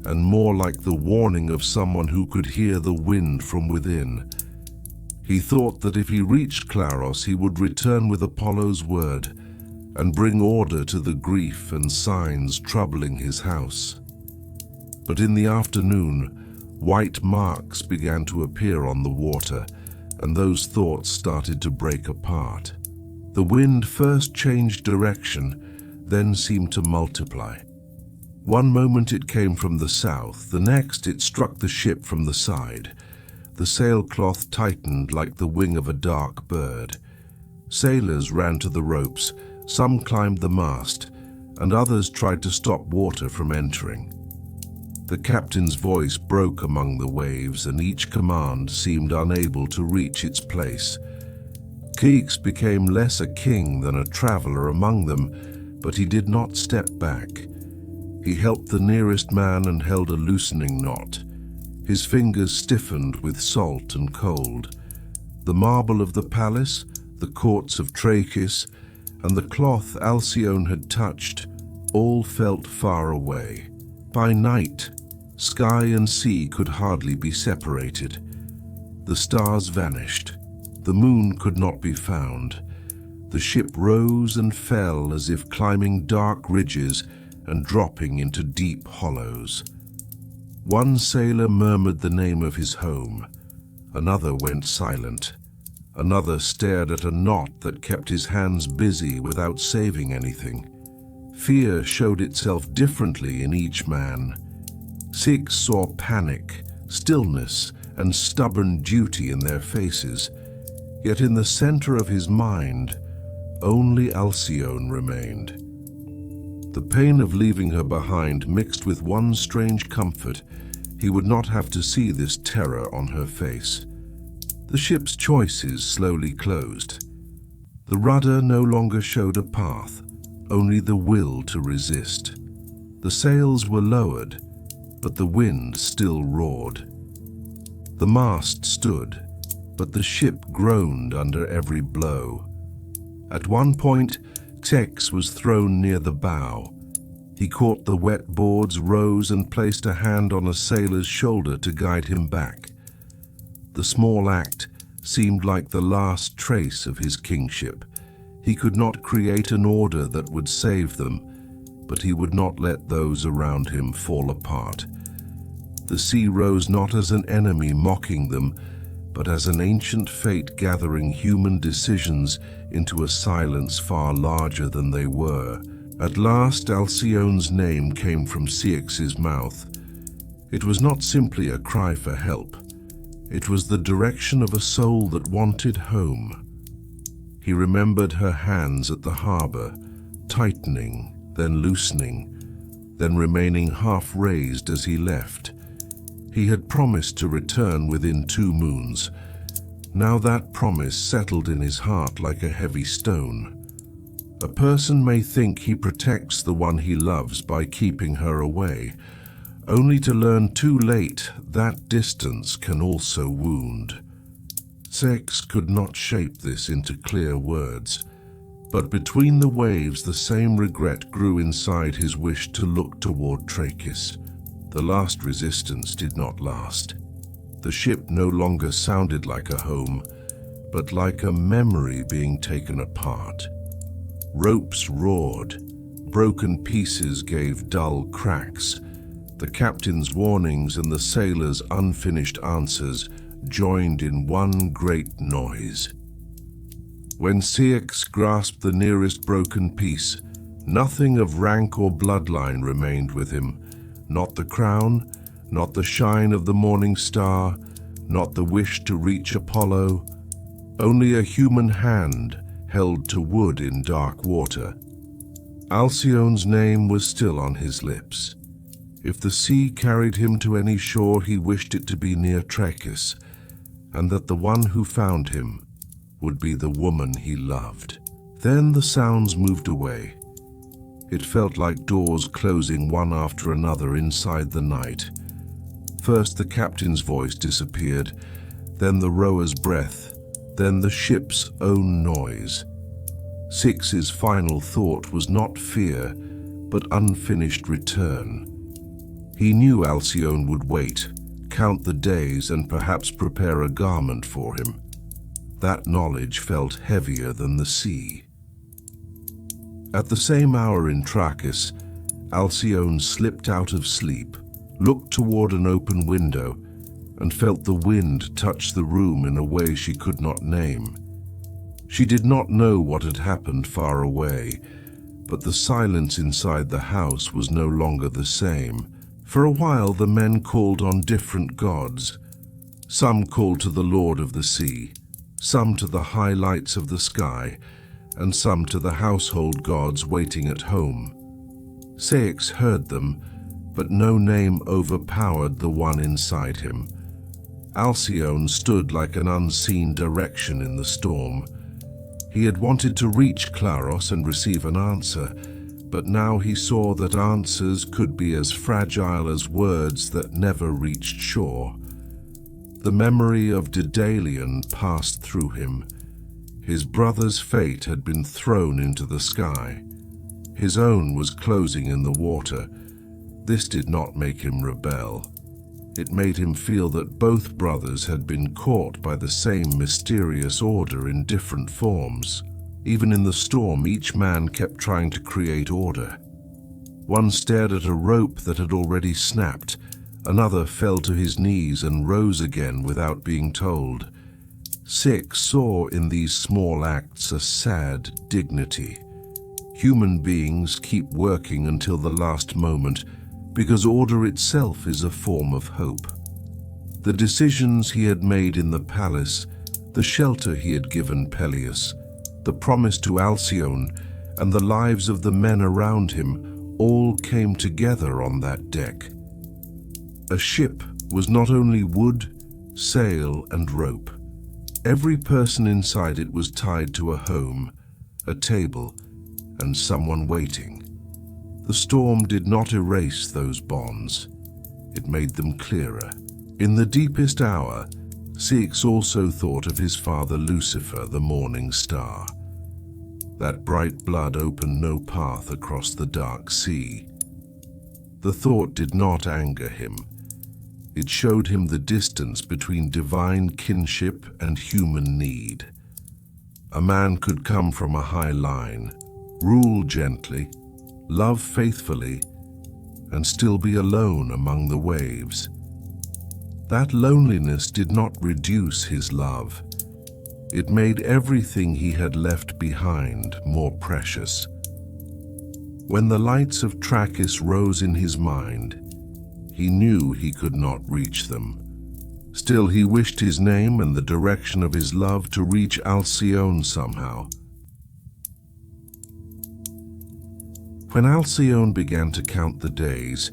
and more like the warning of someone who could hear the wind from within. He thought that if he reached Claros, he would return with Apollo's word and bring order to the grief and signs troubling his house. But in the afternoon, white marks began to appear on the water, and those thoughts started to break apart. The wind first changed direction, then seemed to multiply. One moment it came from the south, the next it struck the ship from the side. The sailcloth tightened like the wing of a dark bird. Sailors ran to the ropes, some climbed the mast, and others tried to stop water from entering. The captain's voice broke among the waves, and each command seemed unable to reach its place. Ceyx became less a king than a traveler among them, but he did not step back. He helped the nearest man and held a loosening knot. His fingers stiffened with salt and cold. The marble of the palace, the courts of Trachis, and the cloth Halcyon had touched, all felt far away. By night, sky and sea could hardly be separated. The stars vanished. The moon could not be found. The ship rose and fell as if climbing dark ridges and dropping into deep hollows. One sailor murmured the name of his home. Another went silent. Another stared at a knot that kept his hands busy without saving anything. Fear showed itself differently in each man. Ceyx saw panic, stillness, and stubborn duty in their faces. Yet in the center of his mind, only Halcyon remained. The pain of leaving her behind mixed with one strange comfort. He would not have to see this terror on her face. The ship's choices slowly closed. The rudder no longer showed a path, only the will to resist. The sails were lowered, but the wind still roared. The mast stood, but the ship groaned under every blow. At one point, Ceyx was thrown near the bow. He caught the wet boards, rose, and placed a hand on a sailor's shoulder to guide him back. The small act seemed like the last trace of his kingship. He could not create an order that would save them, but he would not let those around him fall apart. The sea rose not as an enemy mocking them, but as an ancient fate gathering human decisions into a silence far larger than they were. At last, Halcyon's name came from Ceyx's mouth. It was not simply a cry for help. It was the direction of a soul that wanted home. He remembered her hands at the harbor, tightening, then loosening, then remaining half raised as he left. He had promised to return within 2 moons. Now that promise settled in his heart like a heavy stone. A person may think he protects the one he loves by keeping her away, only to learn too late that distance can also wound. Ceyx could not shape this into clear words, but between the waves the same regret grew inside his wish to look toward Trachis. The last resistance did not last. The ship no longer sounded like a home, but like a memory being taken apart. Ropes roared. Broken pieces gave dull cracks. The captain's warnings and the sailors' unfinished answers joined in one great noise. When Ceyx grasped the nearest broken piece, nothing of rank or bloodline remained with him. Not the crown, not the shine of the morning star, not the wish to reach Apollo. Only a human hand held to wood in dark water. Halcyon's name was still on his lips. If the sea carried him to any shore, he wished it to be near Trachis, and that the one who found him would be the woman he loved. Then the sounds moved away. It felt like doors closing one after another inside the night. First the captain's voice disappeared, then the rower's breath, then the ship's own noise. Ceyx's final thought was not fear, but unfinished return. He knew Halcyon would wait, count the days, and perhaps prepare a garment for him. That knowledge felt heavier than the sea. At the same hour in Trachis, Halcyon slipped out of sleep, looked toward an open window, and felt the wind touch the room in a way she could not name. She did not know what had happened far away, but the silence inside the house was no longer the same. For a while the men called on different gods. Some called to the Lord of the Sea, some to the high lights of the sky, and some to the household gods waiting at home. Ceyx heard them, but no name overpowered the one inside him. Halcyon stood like an unseen direction in the storm. He had wanted to reach Claros and receive an answer, but now he saw that answers could be as fragile as words that never reached shore. The memory of Daedalion passed through him. His brother's fate had been thrown into the sky. His own was closing in the water. This did not make him rebel. It made him feel that both brothers had been caught by the same mysterious order in different forms. Even in the storm, each man kept trying to create order. One stared at a rope that had already snapped. Another fell to his knees and rose again without being told. Ceyx saw in these small acts a sad dignity. Human beings keep working until the last moment, because order itself is a form of hope. The decisions he had made in the palace, the shelter he had given Peleus, the promise to Halcyon, and the lives of the men around him all came together on that deck. A ship was not only wood, sail, and rope. Every person inside it was tied to a home, a table, and someone waiting. The storm did not erase those bonds. It made them clearer. In the deepest hour, Ceyx also thought of his father Lucifer, the morning star. That bright blood opened no path across the dark sea. The thought did not anger him. It showed him the distance between divine kinship and human need. A man could come from a high line, rule gently, love faithfully, and still be alone among the waves. That loneliness did not reduce his love. It made everything he had left behind more precious. When the lights of Trachis rose in his mind, he knew he could not reach them. Still, he wished his name and the direction of his love to reach Halcyon somehow. When Halcyon began to count the days,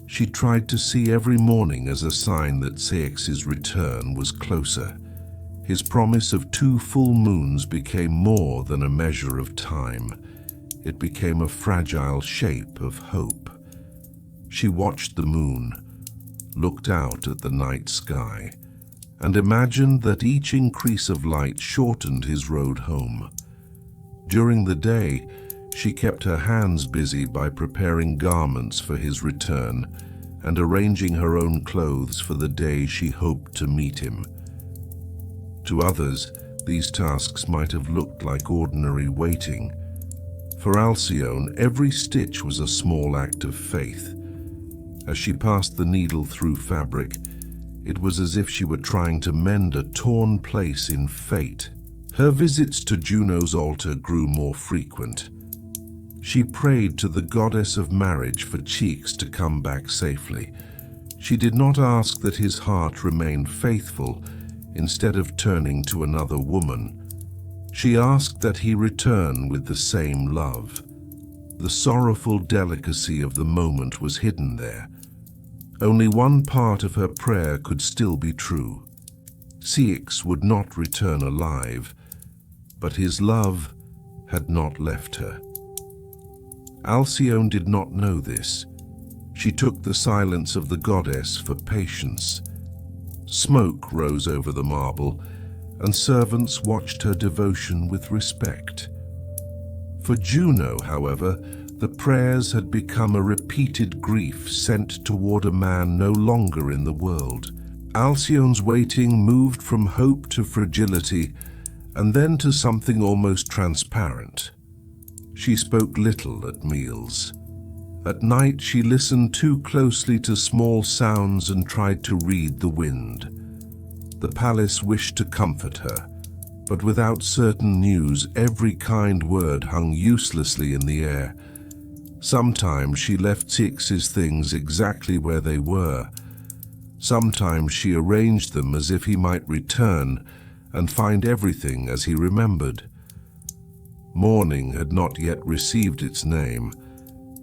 she tried to see every morning as a sign that Ceyx's return was closer. His promise of 2 full moons became more than a measure of time. It became a fragile shape of hope. She watched the moon, looked out at the night sky, and imagined that each increase of light shortened his road home. During the day, she kept her hands busy by preparing garments for his return and arranging her own clothes for the day she hoped to meet him. To others, these tasks might have looked like ordinary waiting. For Halcyon, every stitch was a small act of faith. As she passed the needle through fabric, it was as if she were trying to mend a torn place in fate. Her visits to Juno's altar grew more frequent. She prayed to the goddess of marriage for Ceyx to come back safely. She did not ask that his heart remain faithful instead of turning to another woman. She asked that he return with the same love. The sorrowful delicacy of the moment was hidden there. Only one part of her prayer could still be true. Ceyx would not return alive, but his love had not left her. Halcyon did not know this. She took the silence of the goddess for patience. Smoke rose over the marble, and servants watched her devotion with respect. For Juno, however, The prayers had become a repeated grief sent toward a man no longer in the world. Halcyon's waiting moved from hope to fragility, and then to something almost transparent. She spoke little at meals. At night she listened too closely to small sounds and tried to read the wind. The palace wished to comfort her, but without certain news, every kind word hung uselessly in the air. Sometimes she left Ceyx's things exactly where they were. Sometimes she arranged them as if he might return and find everything as he remembered. Mourning had not yet received its name,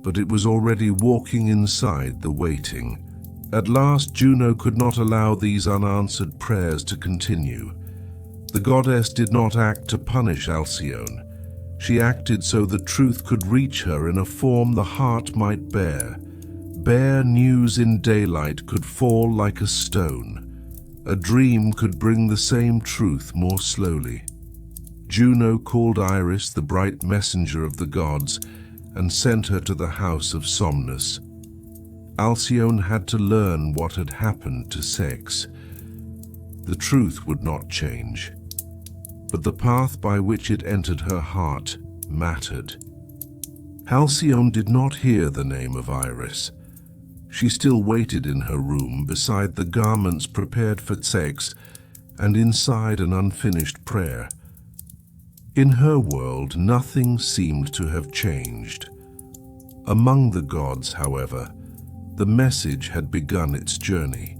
but it was already walking inside the waiting. At last, Juno could not allow these unanswered prayers to continue. The goddess did not act to punish Halcyon. She acted so the truth could reach her in a form the heart might bear. Bare news in daylight could fall like a stone. A dream could bring the same truth more slowly. Juno called Iris, the bright messenger of the gods, and sent her to the house of Somnus. Halcyon had to learn what had happened to Ceyx. The truth would not change, but the path by which it entered her heart mattered. Halcyon did not hear the name of Iris. She still waited in her room beside the garments prepared for Ceyx and inside an unfinished prayer. In her world, nothing seemed to have changed. Among the gods, however, the message had begun its journey.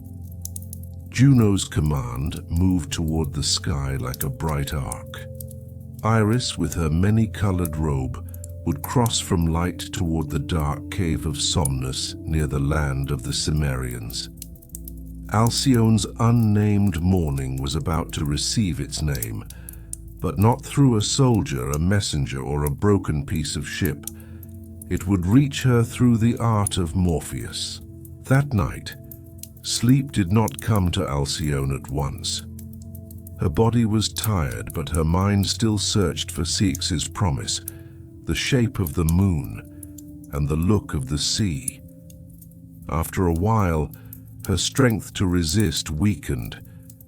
Juno's command moved toward the sky like a bright arc. Iris, with her many-colored robe, would cross from light toward the dark cave of Somnus near the land of the Cimmerians. Halcyon's unnamed Mourning was about to receive its name, but not through a soldier, a messenger, or a broken piece of ship. It would reach her through the art of Morpheus. That night, sleep did not come to Halcyon at once. Her body was tired, but her mind still searched for Ceyx's promise, the shape of the moon, and the look of the sea. After a while, her strength to resist weakened,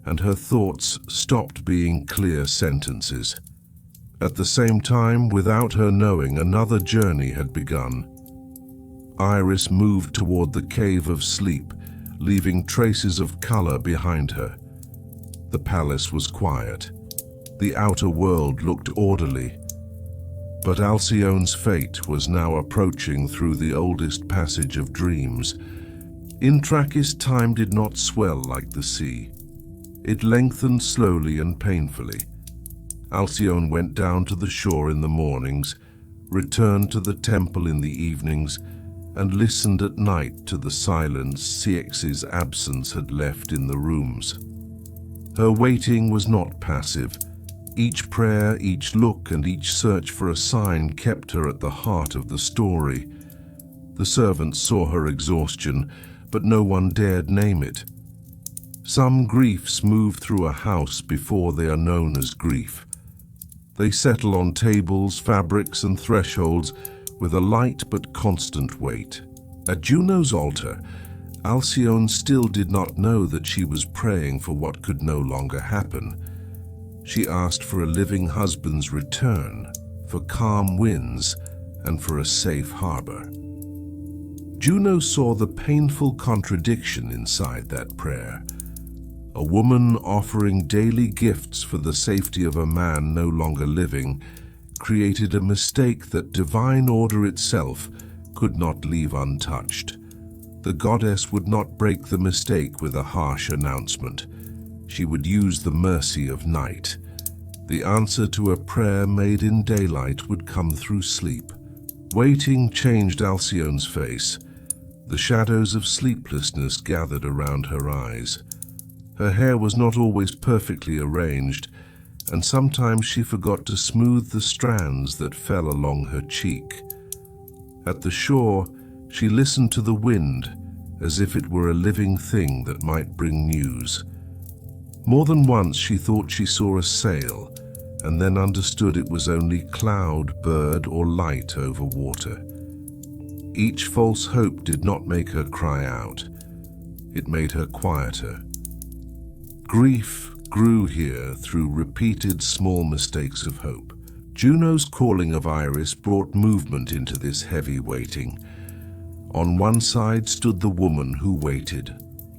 and her thoughts stopped being clear sentences. At the same time, without her knowing, another journey had begun. Iris moved toward the cave of sleep, leaving traces of color behind her. The palace was quiet. The outer world looked orderly. But Halcyon's fate was now approaching through the oldest passage of dreams. In Trachis, time did not swell like the sea. It lengthened slowly and painfully. Halcyon went down to the shore in the mornings, returned to the temple in the evenings, and listened at night to the silence Ceyx's absence had left in the rooms. Her waiting was not passive. Each prayer, each look, and each search for a sign kept her at the heart of the story. The servants saw her exhaustion, but no one dared name it. Some griefs move through a house before they are known as grief. They settle on tables, fabrics, and thresholds with a light but constant weight. At Juno's altar, Halcyon still did not know that she was praying for what could no longer happen. She asked for a living husband's return, for calm winds, and for a safe harbor. Juno saw the painful contradiction inside that prayer. A woman offering daily gifts for the safety of a man no longer living created a mistake that divine order itself could not leave untouched. The goddess would not break the mistake with a harsh announcement. She would use the mercy of night. The answer to a prayer made in daylight would come through sleep. Waiting changed Halcyon's face. The shadows of sleeplessness gathered around her eyes. Her hair was not always perfectly arranged, and sometimes she forgot to smooth the strands that fell along her cheek. At the shore, she listened to the wind as if it were a living thing that might bring news. More than once she thought she saw a sail, and then understood it was only cloud, bird, or light over water. Each false hope did not make her cry out. It made her quieter. Grief grew here through repeated small mistakes of hope. Juno's calling of Iris brought movement into this heavy waiting. On one side stood the woman who waited.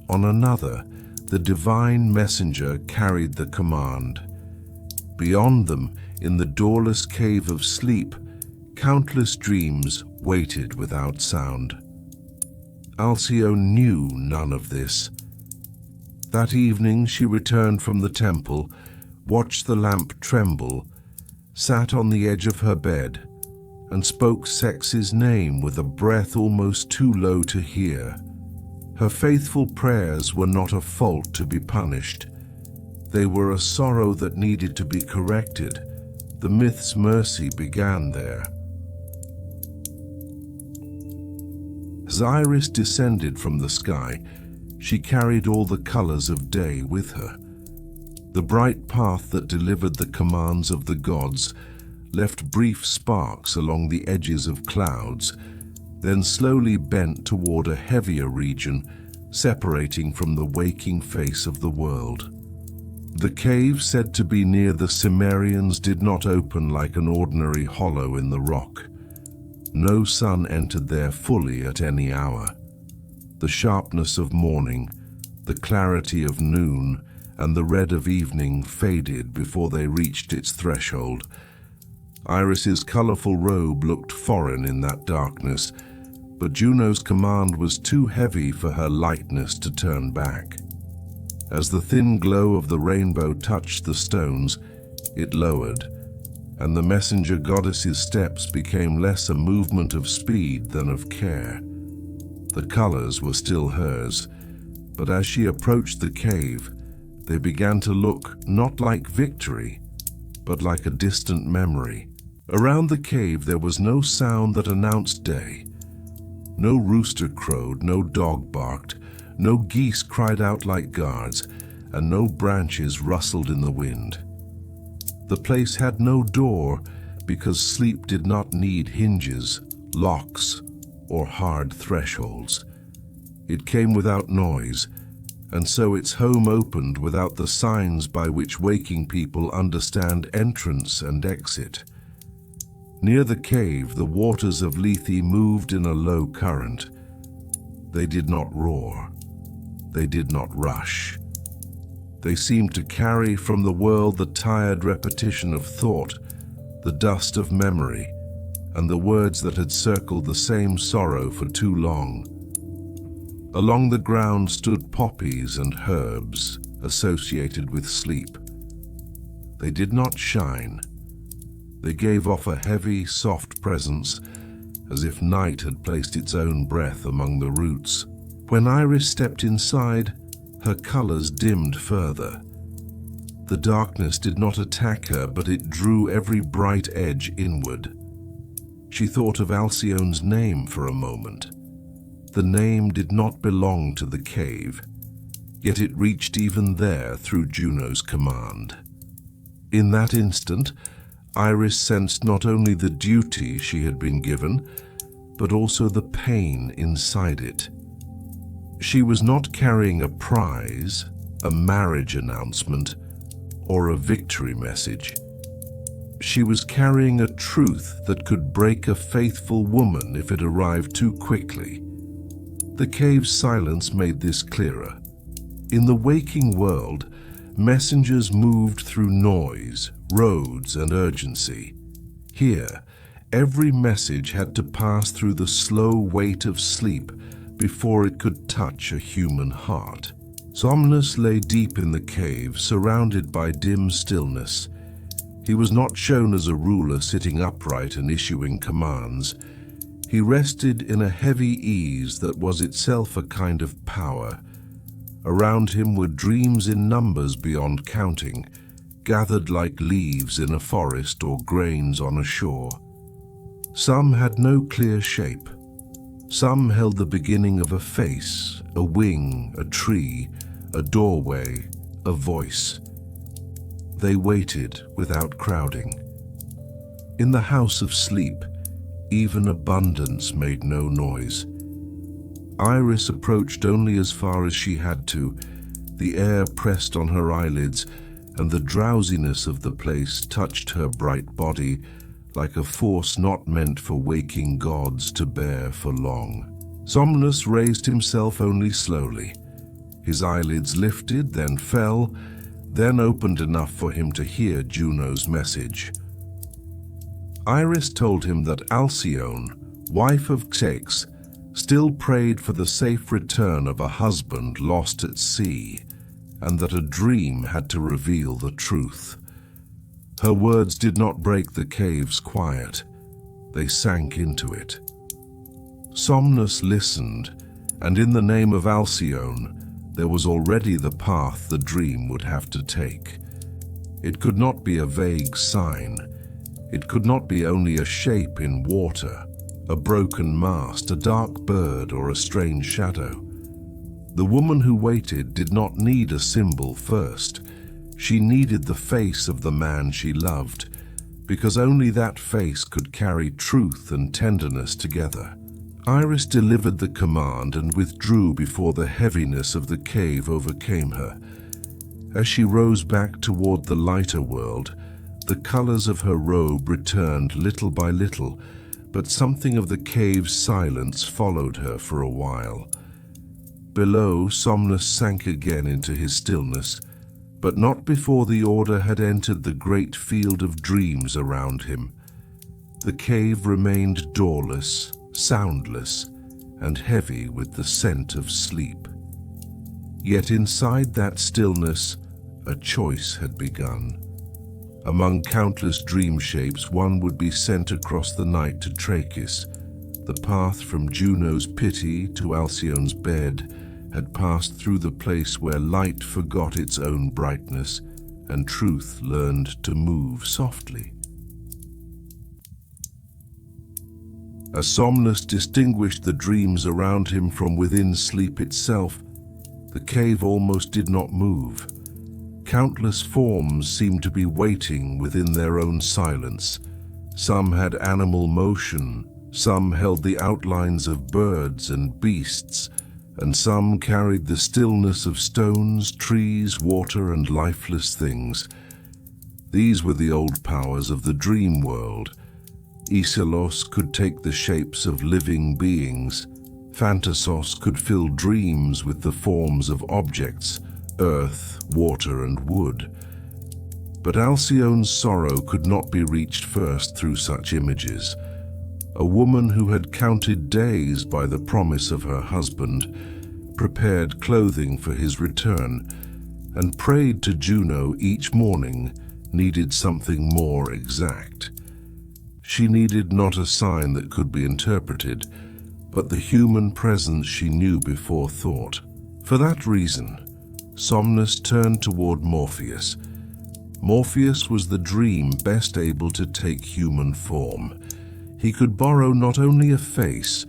On another, the divine messenger carried the command. Beyond them, in the doorless cave of sleep, countless dreams waited without sound. Halcyon knew none of this. That evening she returned from the temple, watched the lamp tremble, sat on the edge of her bed, and spoke Ceyx's name with a breath almost too low to hear. Her faithful prayers were not a fault to be punished. They were a sorrow that needed to be corrected. The myth's mercy began there. As Iris descended from the sky, she carried all the colors of day with her. The bright path that delivered the commands of the gods left brief sparks along the edges of clouds, then slowly bent toward a heavier region, separating from the waking face of the world. The cave said to be near the Cimmerians did not open like an ordinary hollow in the rock. No sun entered there fully at any hour. The sharpness of morning, the clarity of noon, and the red of evening faded before they reached its threshold. Iris's colorful robe looked foreign in that darkness, but Juno's command was too heavy for her lightness to turn back. As the thin glow of the rainbow touched the stones, it lowered, and the messenger goddess's steps became less a movement of speed than of care. The colors were still hers, but as she approached the cave, they began to look not like victory, but like a distant memory. Around the cave there was no sound that announced day. No rooster crowed, no dog barked, no geese cried out like guards, and no branches rustled in the wind. The place had no door because sleep did not need hinges, locks, or hard thresholds. It came without noise, and so its home opened without the signs by which waking people understand entrance and exit. Near the cave, the waters of Lethe moved in a low current. They did not roar. They did not rush. They seemed to carry from the world the tired repetition of thought, the dust of memory, and the words that had circled the same sorrow for too long. Along the ground stood poppies and herbs associated with sleep. They did not shine. They gave off a heavy, soft presence, as if night had placed its own breath among the roots. When Iris stepped inside, her colors dimmed further. The darkness did not attack her, but it drew every bright edge inward. She thought of Halcyon's name for a moment. The name did not belong to the cave, yet it reached even there through Juno's command. In that instant, Iris sensed not only the duty she had been given, but also the pain inside it. She was not carrying a prize, a marriage announcement, or a victory message. She was carrying a truth that could break a faithful woman if it arrived too quickly. The cave's silence made this clearer. In the waking world, messengers moved through noise, roads, and urgency. Here, every message had to pass through the slow weight of sleep before it could touch a human heart. Somnus lay deep in the cave, surrounded by dim stillness. He was not shown as a ruler sitting upright and issuing commands. He rested in a heavy ease that was itself a kind of power. Around him were dreams in numbers beyond counting, gathered like leaves in a forest or grains on a shore. Some had no clear shape. Some held the beginning of a face, a wing, a tree, a doorway, a voice. They waited without crowding. In the house of sleep, Even abundance made no noise. Iris approached only as far as she had to. The air pressed on her eyelids, and the drowsiness of the place touched her bright body like a force not meant for waking gods to bear for long. Somnus raised himself only slowly. His eyelids lifted, then fell, then opened enough for him to hear Juno's message. Iris told him that Halcyon, wife of Ceyx, still prayed for the safe return of a husband lost at sea, and that a dream had to reveal the truth. Her words did not break the cave's quiet. They sank into it. Somnus listened, and in the name of Halcyon, there was already the path the dream would have to take. It could not be a vague sign. It could not be only a shape in water, a broken mast, a dark bird, or a strange shadow. The woman who waited did not need a symbol first. She needed the face of the man she loved, because only that face could carry truth and tenderness together. Iris delivered the command and withdrew before the heaviness of the cave overcame her. As she rose back toward the lighter world, the colors of her robe returned little by little, but something of the cave's silence followed her for a while. Below, Somnus sank again into his stillness, but not before the Order had entered the great field of dreams around him. The cave remained doorless, soundless, and heavy with the scent of sleep. Yet inside that stillness, a choice had begun. Among countless dream shapes, one would be sent across the night to Trachis. The path from Juno's pity to Halcyon's bed had passed through the place where light forgot its own brightness and truth learned to move softly. As Somnus distinguished the dreams around him from within sleep itself, the cave almost did not move. Countless forms seemed to be waiting within their own silence. Some had animal motion, some held the outlines of birds and beasts, and some carried the stillness of stones, trees, water, and lifeless things. These were the old powers of the dream world. Iselos could take the shapes of living beings. Phantasos could fill dreams with the forms of objects, earth, water, and wood. But Halcyon's sorrow could not be reached first through such images. A woman who had counted days by the promise of her husband, prepared clothing for his return, and prayed to Juno each morning, needed something more exact. She needed not a sign that could be interpreted, but the human presence she knew before thought. For that reason, Somnus turned toward Morpheus. Morpheus was the dream best able to take human form. He could borrow not only a face,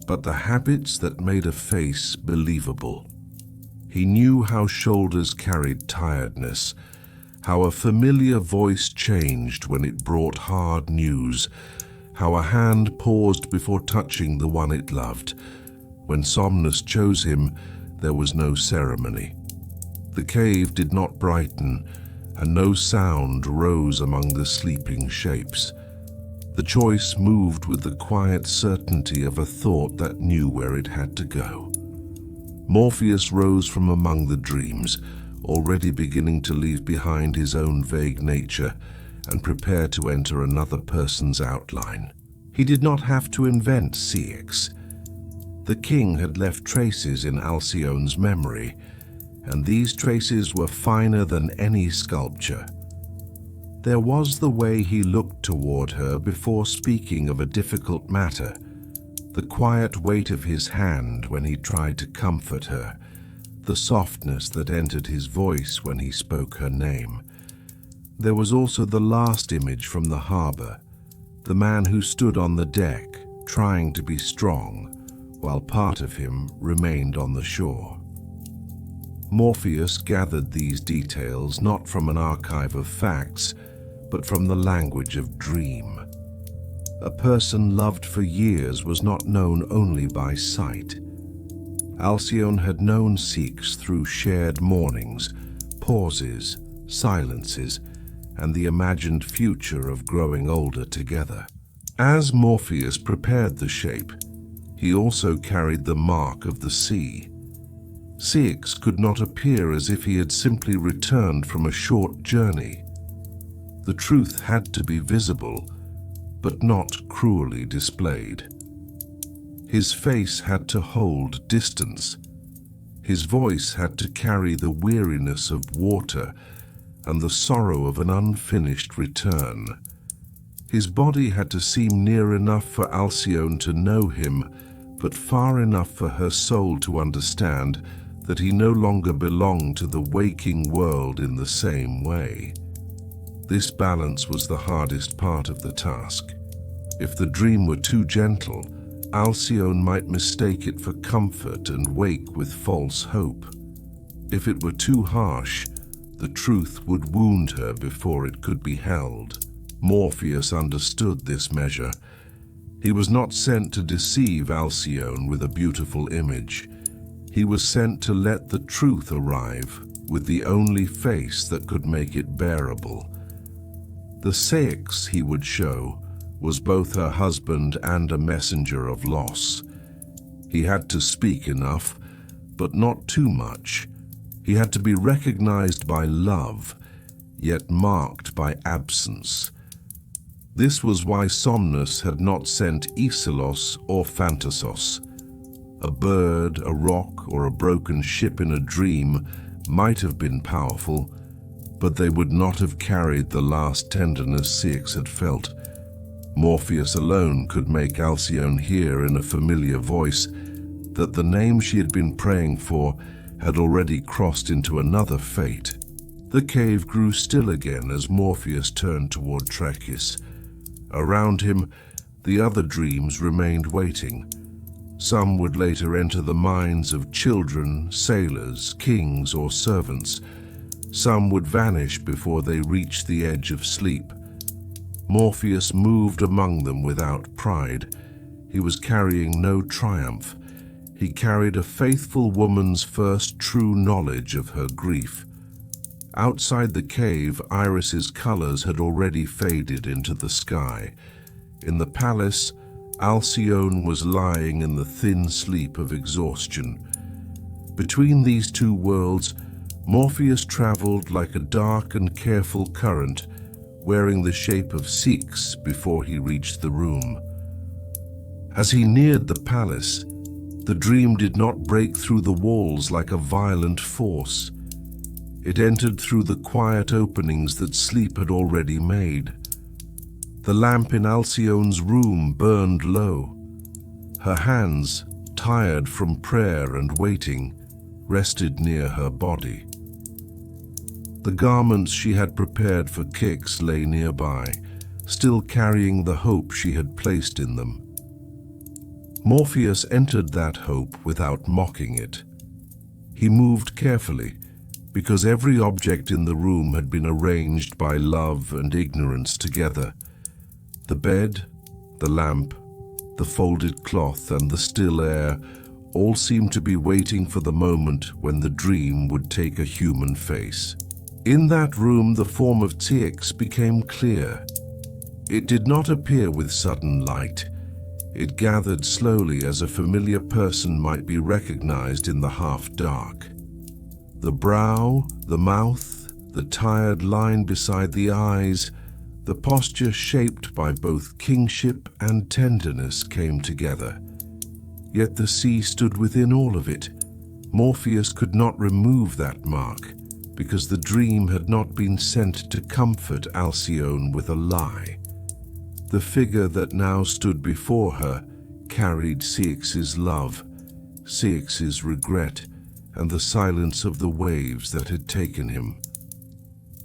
but the habits that made a face believable. He knew how shoulders carried tiredness, how a familiar voice changed when it brought hard news, how a hand paused before touching the one it loved. When Somnus chose him, there was no ceremony. The cave did not brighten, and no sound rose among the sleeping shapes. The choice moved with the quiet certainty of a thought that knew where it had to go. Morpheus rose from among the dreams, already beginning to leave behind his own vague nature and prepare to enter another person's outline. He did not have to invent Ceyx. The king had left traces in Halcyon's memory, and these traces were finer than any sculpture. There was the way he looked toward her before speaking of a difficult matter, the quiet weight of his hand when he tried to comfort her, the softness that entered his voice when he spoke her name. There was also the last image from the harbor, the man who stood on the deck, trying to be strong, while part of him remained on the shore. Morpheus gathered these details not from an archive of facts, but from the language of dream. A person loved for years was not known only by sight. Halcyon had known Ceyx through shared mournings, pauses, silences, and the imagined future of growing older together. As Morpheus prepared the shape, he also carried the mark of the sea. Ceyx could not appear as if he had simply returned from a short journey. The truth had to be visible, but not cruelly displayed. His face had to hold distance. His voice had to carry the weariness of water and the sorrow of an unfinished return. His body had to seem near enough for Halcyon to know him, but far enough for her soul to understand that he no longer belonged to the waking world in the same way. This balance was the hardest part of the task. If the dream were too gentle, Halcyon might mistake it for comfort and wake with false hope. If it were too harsh, the truth would wound her before it could be held. Morpheus understood this measure. He was not sent to deceive Halcyon with a beautiful image. He was sent to let the truth arrive with the only face that could make it bearable. The Ceyx he would show was both her husband and a messenger of loss. He had to speak enough, but not too much. He had to be recognized by love, yet marked by absence. This was why Somnus had not sent Iselos or Phantasos. A bird, a rock, or a broken ship in a dream might have been powerful, but they would not have carried the last tenderness Ceyx had felt. Morpheus alone could make Halcyon hear in a familiar voice that the name she had been praying for had already crossed into another fate. The cave grew still again as Morpheus turned toward Trachis. Around him, the other dreams remained waiting. Some would later enter the minds of children, sailors, kings, or servants. Some would vanish before they reached the edge of sleep. Morpheus moved among them without pride. He was carrying no triumph. He carried a faithful woman's first true knowledge of her grief. Outside the cave, Iris's colors had already faded into the sky. In the palace, Halcyon was lying in the thin sleep of exhaustion. Between these two worlds, Morpheus traveled like a dark and careful current, wearing the shape of Ceyx before he reached the room. As he neared the palace, the dream did not break through the walls like a violent force. It entered through the quiet openings that sleep had already made. The lamp in Halcyon's room burned low. Her hands, tired from prayer and waiting, rested near her body. The garments she had prepared for Ceyx lay nearby, still carrying the hope she had placed in them. Morpheus entered that hope without mocking it. He moved carefully, because every object in the room had been arranged by love and ignorance together. The bed, the lamp, the folded cloth, and the still air all seemed to be waiting for the moment when the dream would take a human face. In that room, the form of Ceyx became clear. It did not appear with sudden light. It gathered slowly as a familiar person might be recognized in the half-dark. The brow, the mouth, the tired line beside the eyes, the posture shaped by both kingship and tenderness came together. Yet the sea stood within all of it. Morpheus could not remove that mark, because the dream had not been sent to comfort Halcyon with a lie. The figure that now stood before her carried Ceyx's love, Ceyx's regret, and the silence of the waves that had taken him.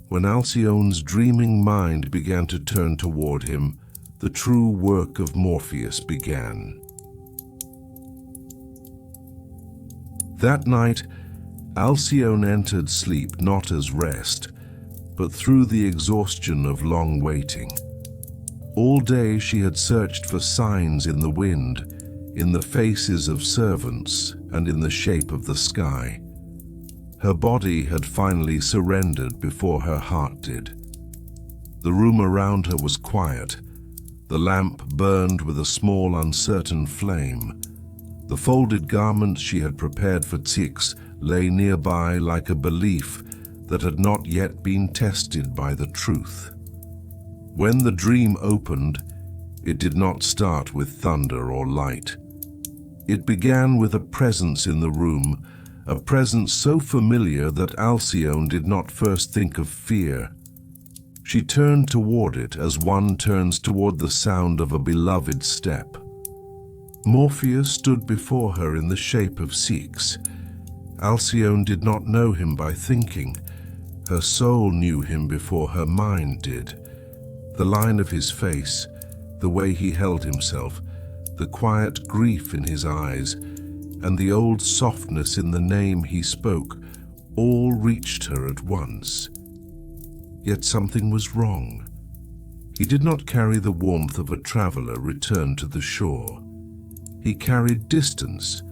When Halcyon's dreaming mind began to turn toward him, the true work of Morpheus began. That night, Halcyon entered sleep not as rest, but through the exhaustion of long waiting. All day she had searched for signs in the wind, in the faces of servants, and in the shape of the sky. Her body had finally surrendered before her heart did. The room around her was quiet. The lamp burned with a small, uncertain flame. The folded garments she had prepared for Ceyx lay nearby like a belief that had not yet been tested by the truth. When the dream opened, it did not start with thunder or light. It began with a presence in the room, a presence so familiar that Halcyon did not first think of fear. She turned toward it as one turns toward the sound of a beloved step. Morpheus stood before her in the shape of Ceyx. Halcyon did not know him by thinking. Her soul knew him before her mind did. The line of his face, the way he held himself, the quiet grief in his eyes, and the old softness in the name he spoke, all reached her at once. Yet something was wrong. He did not carry the warmth of a traveler returned to the shore. He carried distance,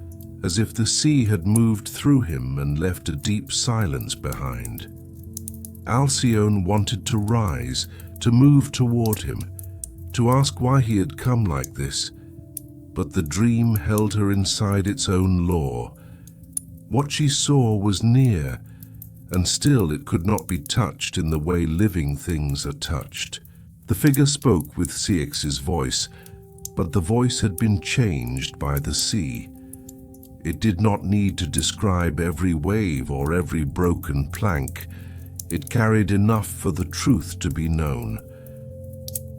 as if the sea had moved through him and left a deep silence behind. Halcyon wanted to rise, to move toward him, to ask why he had come like this, but the dream held her inside its own law. What she saw was near, and still it could not be touched in the way living things are touched. The figure spoke with Ceyx's voice, but the voice had been changed by the sea. It did not need to describe every wave or every broken plank. It carried enough for the truth to be known.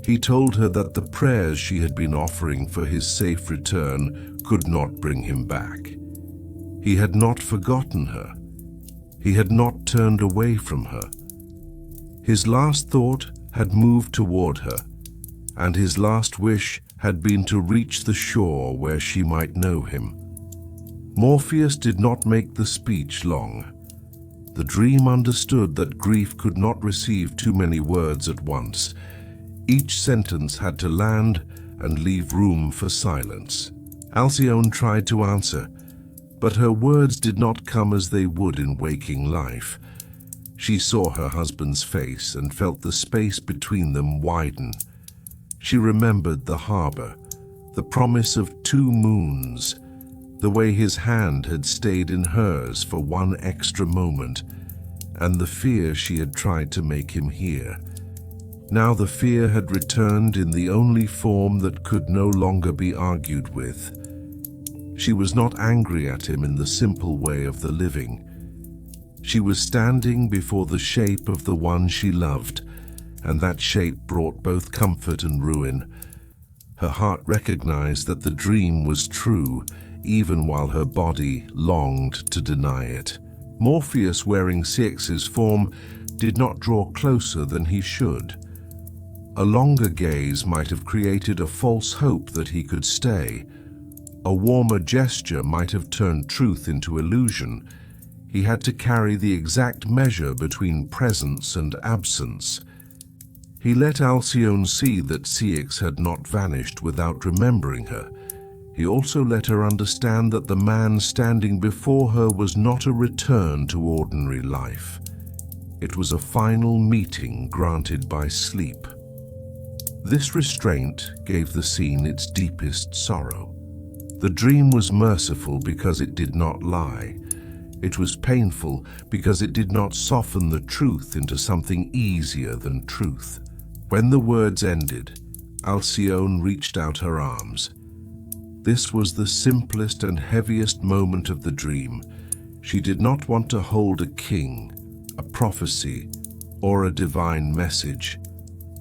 He told her that the prayers she had been offering for his safe return could not bring him back. He had not forgotten her. He had not turned away from her. His last thought had moved toward her, and his last wish had been to reach the shore where she might know him. Morpheus did not make the speech long. The dream understood that grief could not receive too many words at once. Each sentence had to land and leave room for silence. Halcyon tried to answer, but her words did not come as they would in waking life. She saw her husband's face and felt the space between them widen. She remembered the harbor, the promise of 2 moons, the way his hand had stayed in hers for one extra moment, and the fear she had tried to make him hear. Now the fear had returned in the only form that could no longer be argued with. She was not angry at him in the simple way of the living. She was standing before the shape of the one she loved, and that shape brought both comfort and ruin. Her heart recognized that the dream was true, even while her body longed to deny it. Morpheus, wearing Ceyx's form, did not draw closer than he should. A longer gaze might have created a false hope that he could stay. A warmer gesture might have turned truth into illusion. He had to carry the exact measure between presence and absence. He let Halcyon see that Ceyx had not vanished without remembering her. He also let her understand that the man standing before her was not a return to ordinary life. It was a final meeting granted by sleep. This restraint gave the scene its deepest sorrow. The dream was merciful because it did not lie. It was painful because it did not soften the truth into something easier than truth. When the words ended, Halcyon reached out her arms. This was the simplest and heaviest moment of the dream. She did not want to hold a king, a prophecy, or a divine message.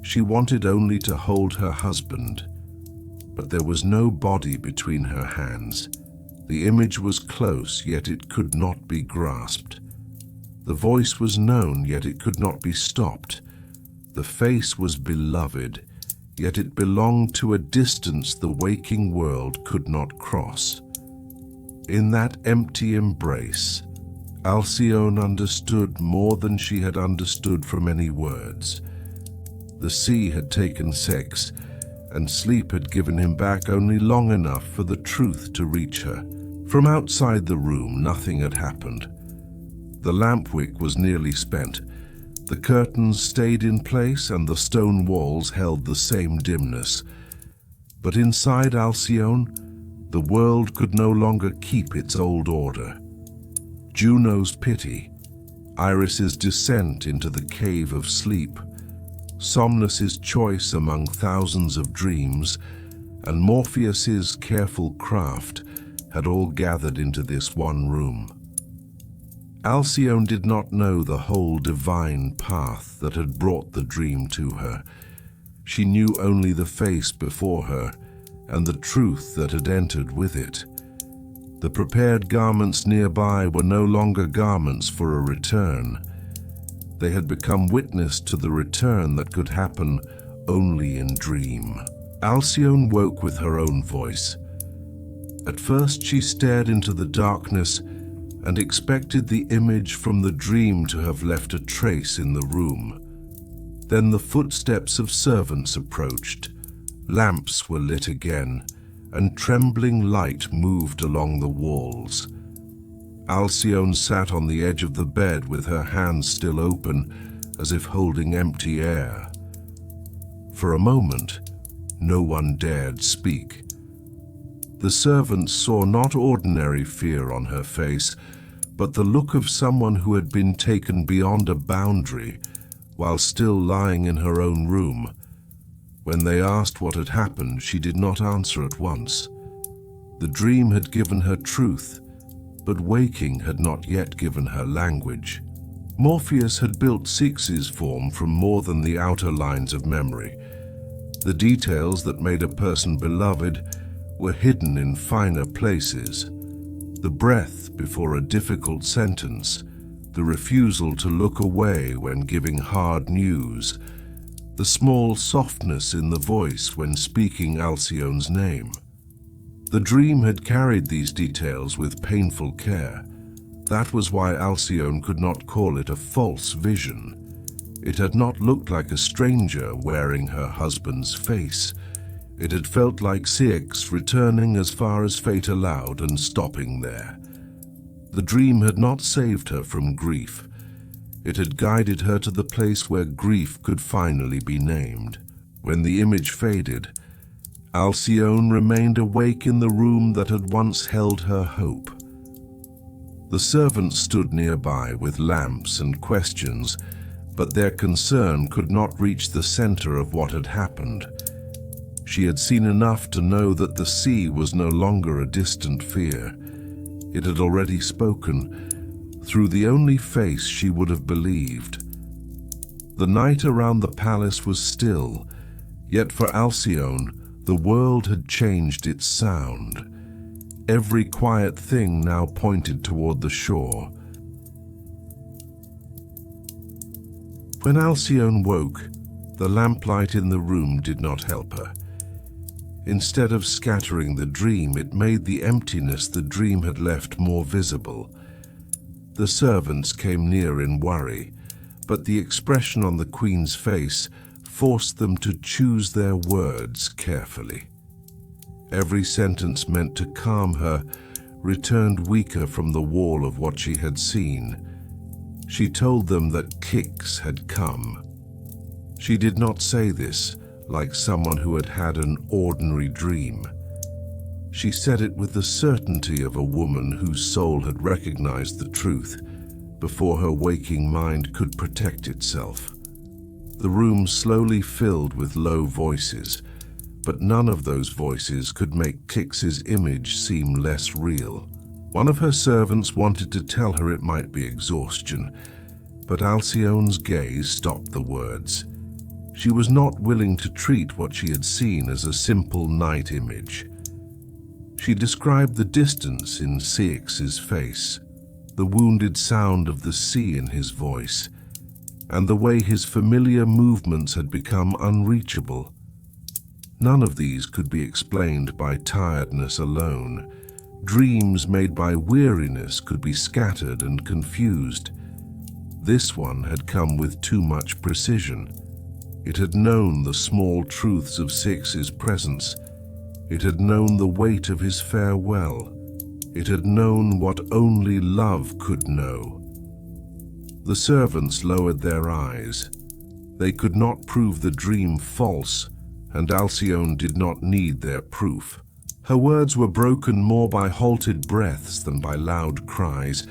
She wanted only to hold her husband, but there was no body between her hands. The image was close, yet it could not be grasped. The voice was known, yet it could not be stopped. The face was beloved, yet it belonged to a distance the waking world could not cross. In that empty embrace, Halcyon understood more than she had understood from any words. The sea had taken Ceyx, and sleep had given him back only long enough for the truth to reach her. From outside the room, nothing had happened. The lamp wick was nearly spent. The curtains stayed in place and the stone walls held the same dimness. But inside Halcyon, the world could no longer keep its old order. Juno's pity, Iris's descent into the cave of sleep, Somnus's choice among thousands of dreams, and Morpheus's careful craft had all gathered into this one room. Halcyon did not know the whole divine path that had brought the dream to her. She knew only the face before her and the truth that had entered with it. The prepared garments nearby were no longer garments for a return. They had become witness to the return that could happen only in dream. Halcyon woke with her own voice. At first she stared into the darkness and expected the image from the dream to have left a trace in the room. Then the footsteps of servants approached. Lamps were lit again, and trembling light moved along the walls. Halcyon sat on the edge of the bed with her hands still open, as if holding empty air. For a moment, no one dared speak. The servants saw not ordinary fear on her face, but the look of someone who had been taken beyond a boundary while still lying in her own room. When they asked what had happened, she did not answer at once. The dream had given her truth, but waking had not yet given her language. Morpheus had built Ceyx's form from more than the outer lines of memory. The details that made a person beloved were hidden in finer places. The breath before a difficult sentence, the refusal to look away when giving hard news, the small softness in the voice when speaking Halcyon's name. The dream had carried these details with painful care. That was why Halcyon could not call it a false vision. It had not looked like a stranger wearing her husband's face. It had felt like Ceyx returning as far as fate allowed and stopping there. The dream had not saved her from grief. It had guided her to the place where grief could finally be named. When the image faded, Halcyon remained awake in the room that had once held her hope. The servants stood nearby with lamps and questions, but their concern could not reach the center of what had happened. She had seen enough to know that the sea was no longer a distant fear. It had already spoken, through the only face she would have believed. The night around the palace was still, yet for Halcyon, the world had changed its sound. Every quiet thing now pointed toward the shore. When Halcyon woke, the lamplight in the room did not help her. Instead of scattering the dream, it made the emptiness the dream had left more visible. The servants came near in worry, but the expression on the Queen's face forced them to choose their words carefully. Every sentence meant to calm her returned weaker from the wall of what she had seen. She told them that Ceyx had come. She did not say this like someone who had had an ordinary dream. She said it with the certainty of a woman whose soul had recognized the truth before her waking mind could protect itself. The room slowly filled with low voices, but none of those voices could make Ceyx's image seem less real. One of her servants wanted to tell her it might be exhaustion, but Halcyon's gaze stopped the words. She was not willing to treat what she had seen as a simple night image. She described the distance in Ceyx's face, the wounded sound of the sea in his voice, and the way his familiar movements had become unreachable. None of these could be explained by tiredness alone. Dreams made by weariness could be scattered and confused. This one had come with too much precision. It had known the small truths of Ceyx's presence. It had known the weight of his farewell. It had known what only love could know. The servants lowered their eyes. They could not prove the dream false, and Halcyon did not need their proof. Her words were broken more by halted breaths than by loud cries.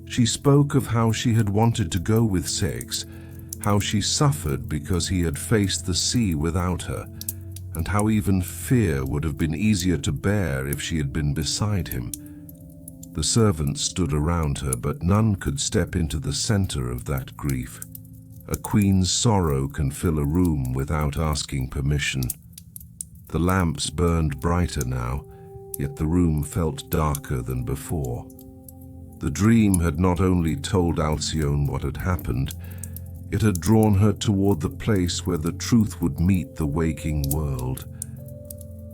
She spoke of how she had wanted to go with Ceyx, how she suffered because he had faced the sea without her, and how even fear would have been easier to bear if she had been beside him. The servants stood around her, but none could step into the center of that grief. A queen's sorrow can fill a room without asking permission. The lamps burned brighter now, yet the room felt darker than before. The dream had not only told Halcyon what had happened, it had drawn her toward the place where the truth would meet the waking world.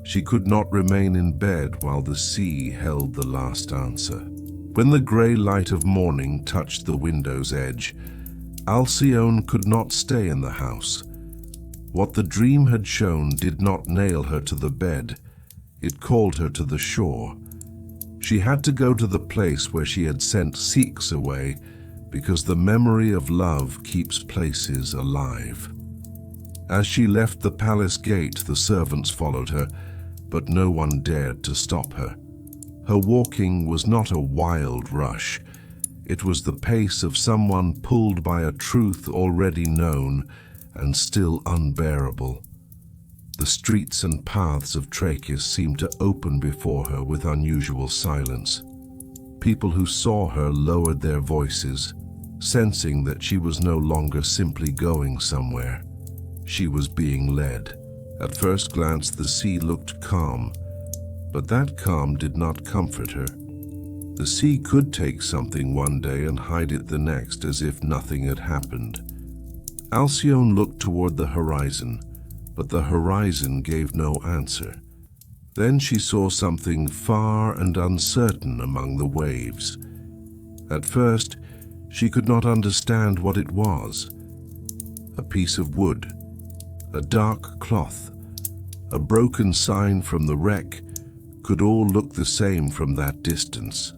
She could not remain in bed while the sea held the last answer. When the grey light of morning touched the window's edge, Halcyon could not stay in the house. What the dream had shown did not nail her to the bed. It called her to the shore. She had to go to the place where she had sent Ceyx away, because the memory of love keeps places alive. As she left the palace gate, the servants followed her, but no one dared to stop her. Her walking was not a wild rush. It was the pace of someone pulled by a truth already known and still unbearable. The streets and paths of Trachis seemed to open before her with unusual silence. People who saw her lowered their voices, sensing that she was no longer simply going somewhere. She was being led. At first glance, the sea looked calm, but that calm did not comfort her. The sea could take something one day and hide it the next, as if nothing had happened. Halcyon looked toward the horizon, but the horizon gave no answer. Then she saw something far and uncertain among the waves. At first, she could not understand what it was. A piece of wood, a dark cloth, a broken sign from the wreck could all look the same from that distance.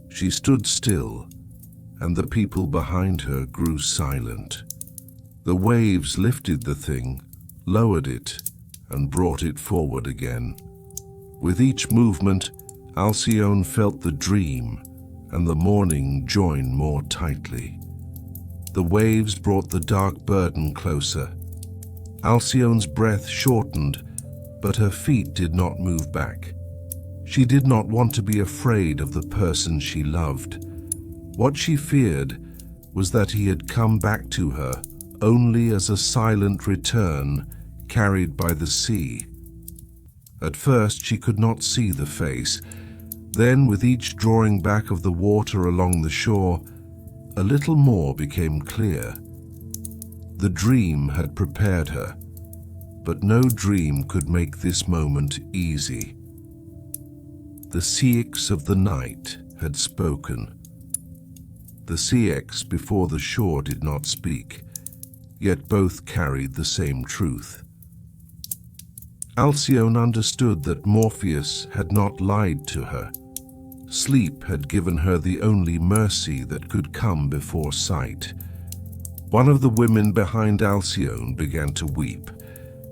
She stood still, and the people behind her grew silent. The waves lifted the thing, lowered it, and brought it forward again. With each movement, Halcyon felt the dream, and the mourning joined more tightly. The waves brought the dark burden closer. Halcyon's breath shortened, but her feet did not move back. She did not want to be afraid of the person she loved. What she feared was that he had come back to her only as a silent return carried by the sea. At first she could not see the face. Then, with each drawing back of the water along the shore, a little more became clear. The dream had prepared her, but no dream could make this moment easy. The Ceyx of the night had spoken. The Ceyx before the shore did not speak, yet both carried the same truth. Halcyon understood that Morpheus had not lied to her. Sleep had given her the only mercy that could come before sight. One of the women behind Halcyon began to weep,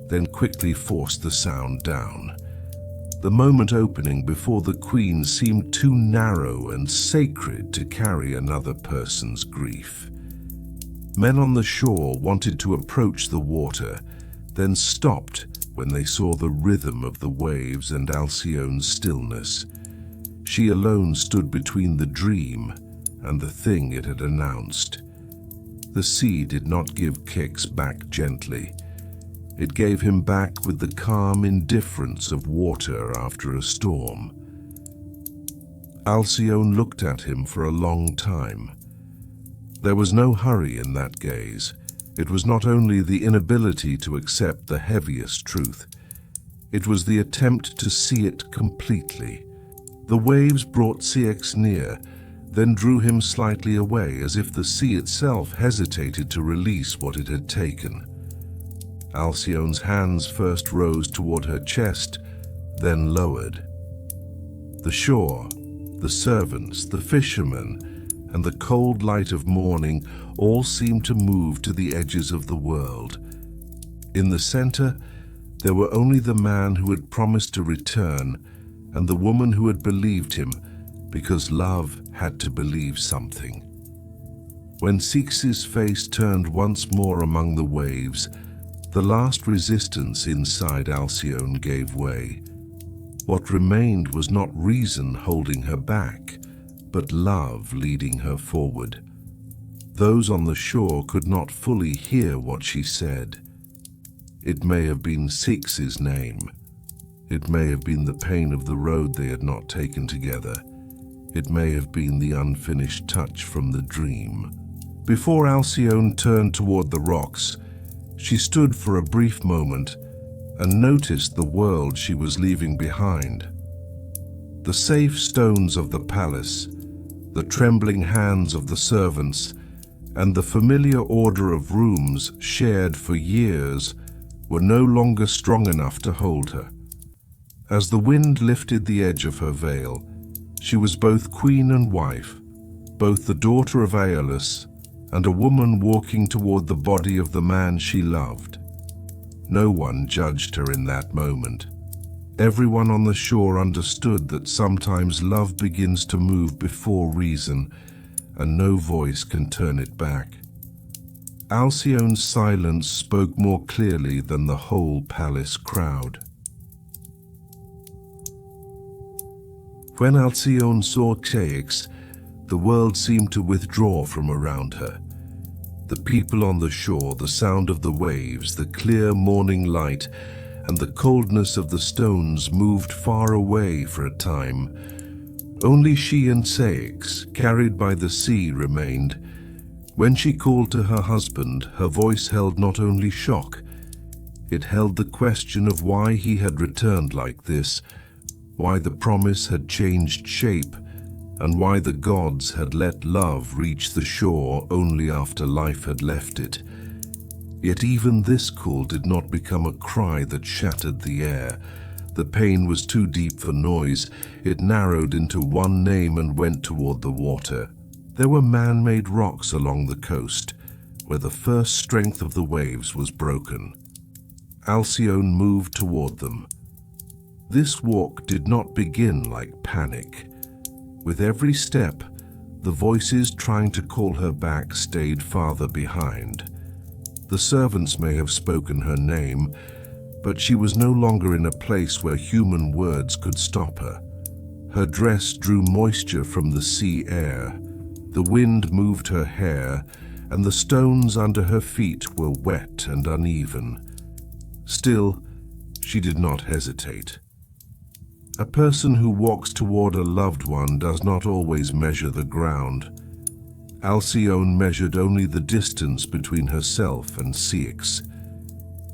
then quickly forced the sound down. The moment opening before the queen seemed too narrow and sacred to carry another person's grief. Men on the shore wanted to approach the water, then stopped when they saw the rhythm of the waves and Halcyon's stillness. She alone stood between the dream and the thing it had announced. The sea did not give Ceyx back gently. It gave him back with the calm indifference of water after a storm. Halcyon looked at him for a long time. There was no hurry in that gaze. It was not only the inability to accept the heaviest truth, it was the attempt to see it completely. The waves brought Ceyx near, then drew him slightly away, as if the sea itself hesitated to release what it had taken. Halcyon's hands first rose toward her chest, then lowered. The shore, the servants, the fishermen, and the cold light of morning all seemed to move to the edges of the world. In the center, there were only the man who had promised to return and the woman who had believed him, because love had to believe something. When Ceyx's face turned once more among the waves, the last resistance inside Halcyon gave way. What remained was not reason holding her back, but love leading her forward. Those on the shore could not fully hear what she said. It may have been Ceyx's name. It may have been the pain of the road they had not taken together. It may have been the unfinished touch from the dream. Before Halcyon turned toward the rocks, she stood for a brief moment and noticed the world she was leaving behind. The safe stones of the palace, the trembling hands of the servants, and the familiar order of rooms shared for years were no longer strong enough to hold her. As the wind lifted the edge of her veil, she was both queen and wife, both the daughter of Aeolus and a woman walking toward the body of the man she loved. No one judged her in that moment. Everyone on the shore understood that sometimes love begins to move before reason, and no voice can turn it back. Halcyon's silence spoke more clearly than the whole palace crowd. When Halcyon saw Ceyx, the world seemed to withdraw from around her. The people on the shore, the sound of the waves, the clear morning light, and the coldness of the stones moved far away for a time. Only she and Ceyx, carried by the sea, remained. When she called to her husband, her voice held not only shock, it held the question of why he had returned like this, why the promise had changed shape, and why the gods had let love reach the shore only after life had left it. Yet even this call did not become a cry that shattered the air. The pain was too deep for noise. It narrowed into one name and went toward the water. There were man-made rocks along the coast, where the first strength of the waves was broken. Halcyon moved toward them. This walk did not begin like panic. With every step, the voices trying to call her back stayed farther behind. The servants may have spoken her name, but she was no longer in a place where human words could stop her. Her dress drew moisture from the sea air. The wind moved her hair, and the stones under her feet were wet and uneven. Still, she did not hesitate. A person who walks toward a loved one does not always measure the ground. Halcyon measured only the distance between herself and Ceyx.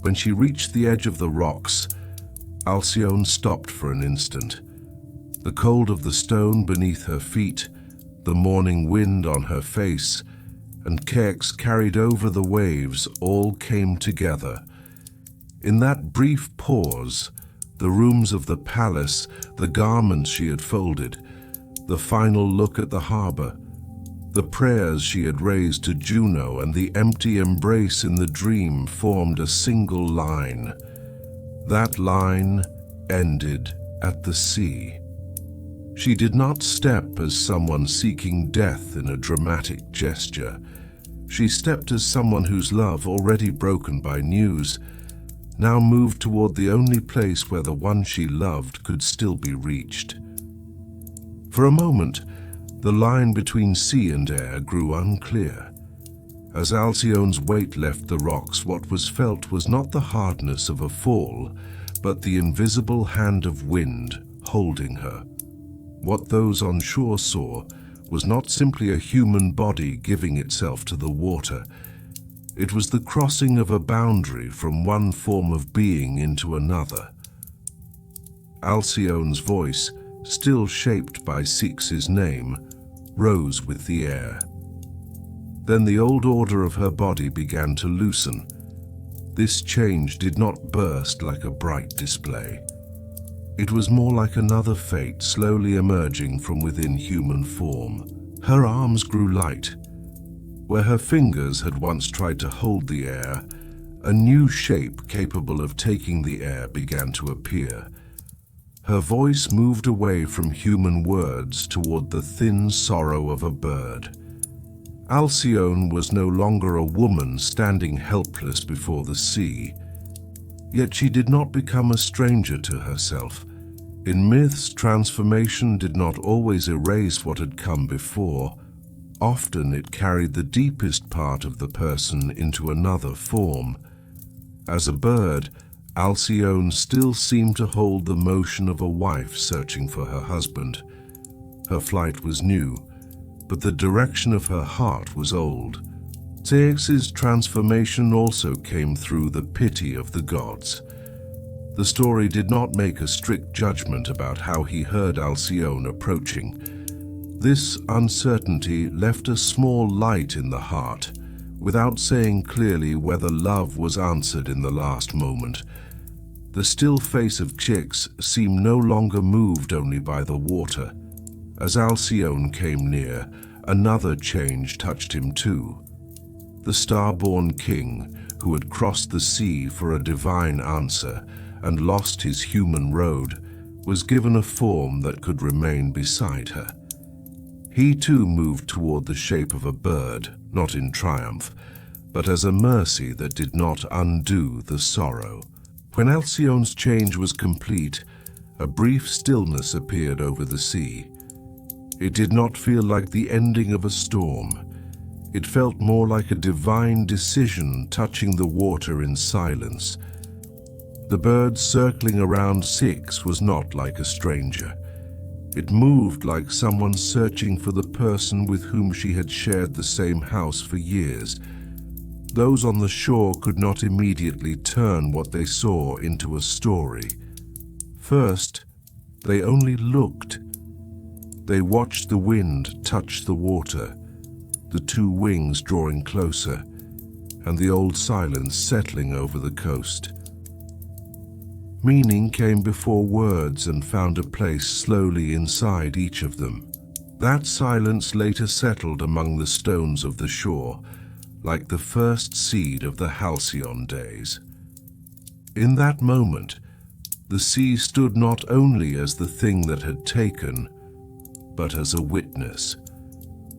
When she reached the edge of the rocks, Halcyon stopped for an instant. The cold of the stone beneath her feet, the morning wind on her face, and Ceyx carried over the waves all came together. In that brief pause, the rooms of the palace, the garments she had folded, the final look at the harbor, the prayers she had raised to Juno, and the empty embrace in the dream formed a single line. That line ended at the sea. She did not step as someone seeking death in a dramatic gesture. She stepped as someone whose love, already broken by news, now moved toward the only place where the one she loved could still be reached. For a moment, the line between sea and air grew unclear. As Halcyon's weight left the rocks, what was felt was not the hardness of a fall, but the invisible hand of wind holding her. What those on shore saw was not simply a human body giving itself to the water. It was the crossing of a boundary from one form of being into another. Halcyon's voice, still shaped by Ceyx's name, rose with the air. Then the old order of her body began to loosen. This change did not burst like a bright display. It was more like another fate slowly emerging from within human form. Her arms grew light. Where her fingers had once tried to hold the air, a new shape capable of taking the air began to appear. Her voice moved away from human words toward the thin sorrow of a bird. Halcyon was no longer a woman standing helpless before the sea. Yet she did not become a stranger to herself. In myths, transformation did not always erase what had come before. Often it carried the deepest part of the person into another form. As a bird, Halcyon still seemed to hold the motion of a wife searching for her husband. Her flight was new, but the direction of her heart was old. Ceyx's transformation also came through the pity of the gods. The story did not make a strict judgment about how he heard Halcyon approaching. This uncertainty left a small light in the heart, without saying clearly whether love was answered in the last moment. The still face of Ceyx seemed no longer moved only by the water. As Halcyon came near, another change touched him too. The star-born king, who had crossed the sea for a divine answer and lost his human road, was given a form that could remain beside her. He too moved toward the shape of a bird, not in triumph, but as a mercy that did not undo the sorrow. When Halcyon's change was complete, a brief stillness appeared over the sea. It did not feel like the ending of a storm. It felt more like a divine decision touching the water in silence. The bird circling around Ceyx was not like a stranger. It moved like someone searching for the person with whom she had shared the same house for years. Those on the shore could not immediately turn what they saw into a story. First, they only looked. They watched the wind touch the water, the two wings drawing closer, and the old silence settling over the coast. Meaning came before words and found a place slowly inside each of them. That silence later settled among the stones of the shore, like the first seed of the Halcyon days. In that moment, the sea stood not only as the thing that had taken, but as a witness.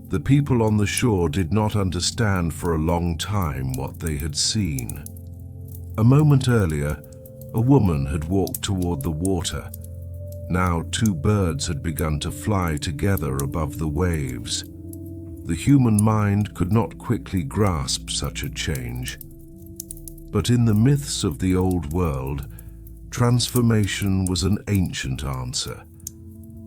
The people on the shore did not understand for a long time what they had seen. A moment earlier, a woman had walked toward the water. Now two birds had begun to fly together above the waves. The human mind could not quickly grasp such a change. But in the myths of the old world, transformation was an ancient answer.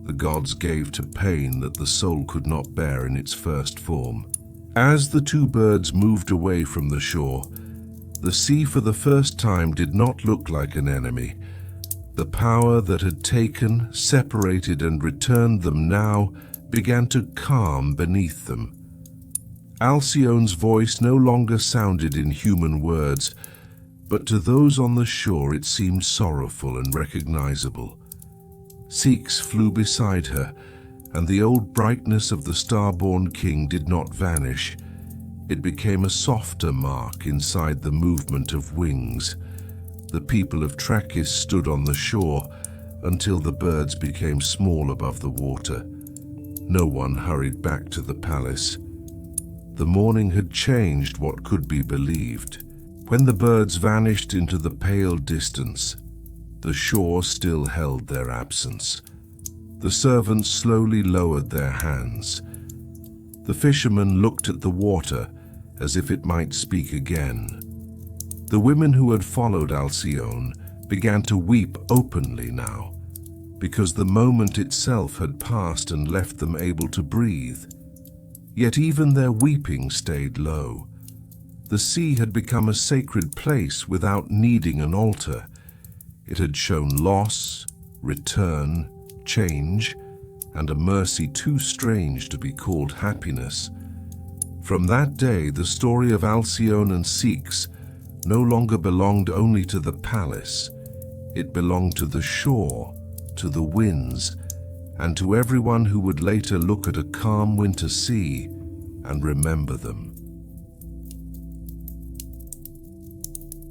The gods gave to pain that the soul could not bear in its first form. As the two birds moved away from the shore, the sea for the first time did not look like an enemy. The power that had taken, separated, and returned them now began to calm beneath them. Halcyon's voice no longer sounded in human words, but to those on the shore it seemed sorrowful and recognizable. Ceyx flew beside her, and the old brightness of the star-born king did not vanish. It became a softer mark inside the movement of wings. The people of Trachis stood on the shore until the birds became small above the water. No one hurried back to the palace. The morning had changed what could be believed. When the birds vanished into the pale distance, the shore still held their absence. The servants slowly lowered their hands. The fishermen looked at the water as if it might speak again. The women who had followed Halcyon began to weep openly now, because the moment itself had passed and left them able to breathe. Yet even their weeping stayed low. The sea had become a sacred place without needing an altar. It had shown loss, return, change, and a mercy too strange to be called happiness. From that day, the story of Halcyon and Ceyx no longer belonged only to the palace. It belonged to the shore, to the winds, and to everyone who would later look at a calm winter sea and remember them.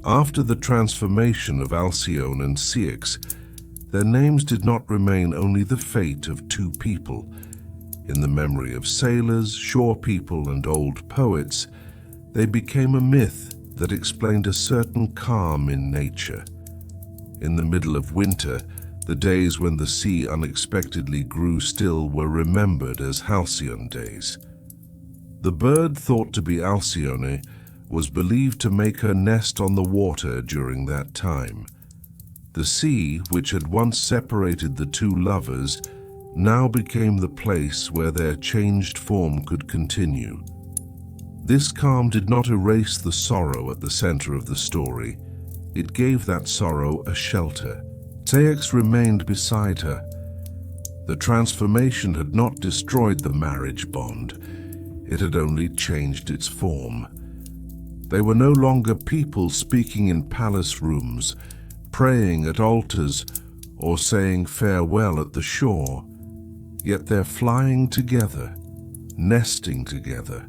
After the transformation of Halcyon and Ceyx, their names did not remain only the fate of two people. In the memory of sailors, shore people, and old poets, they became a myth that explained a certain calm in nature. In the middle of winter, the days when the sea unexpectedly grew still were remembered as Halcyon days. The bird thought to be Alcyone was believed to make her nest on the water during that time. The sea, which had once separated the two lovers, now became the place where their changed form could continue. This calm did not erase the sorrow at the center of the story. It gave that sorrow a shelter. Ceyx remained beside her. The transformation had not destroyed the marriage bond. It had only changed its form. They were no longer people speaking in palace rooms, praying at altars, or saying farewell at the shore. Yet they're flying together, nesting together,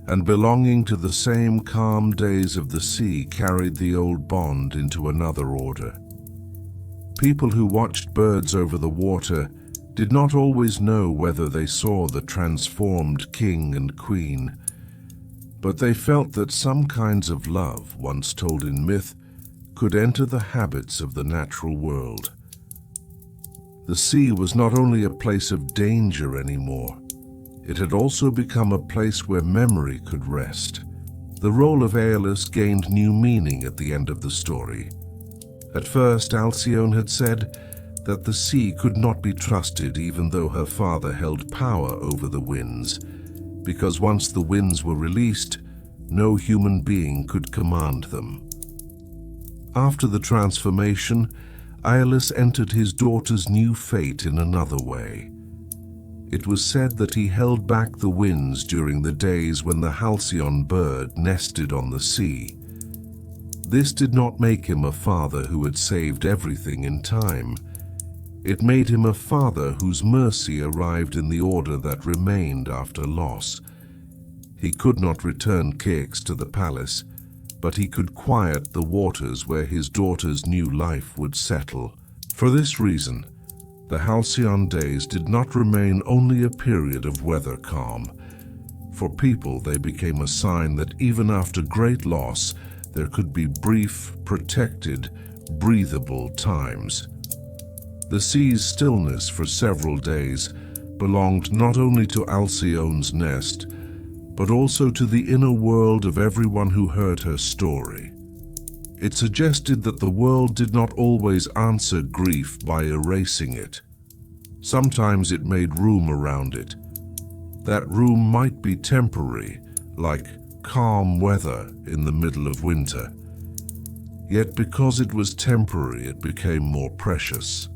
and belonging to the same calm days of the sea carried the old bond into another order. People who watched birds over the water did not always know whether they saw the transformed king and queen, but they felt that some kinds of love, once told in myth, could enter the habits of the natural world. The sea was not only a place of danger anymore, it had also become a place where memory could rest. The role of Aeolus gained new meaning at the end of the story. At first, Halcyon had said that the sea could not be trusted even though her father held power over the winds, because once the winds were released, no human being could command them. After the transformation, Aeolus entered his daughter's new fate in another way. It was said that he held back the winds during the days when the Halcyon bird nested on the sea. This did not make him a father who had saved everything in time. It made him a father whose mercy arrived in the order that remained after loss. He could not return Ceyx to the palace, but he could quiet the waters where his daughter's new life would settle. For this reason, the Halcyon days did not remain only a period of weather calm. For people, they became a sign that even after great loss, there could be brief, protected, breathable times. The sea's stillness for several days belonged not only to Halcyon's nest, but also to the inner world of everyone who heard her story. It suggested that the world did not always answer grief by erasing it. Sometimes it made room around it. That room might be temporary, like calm weather in the middle of winter. Yet because it was temporary, it became more precious.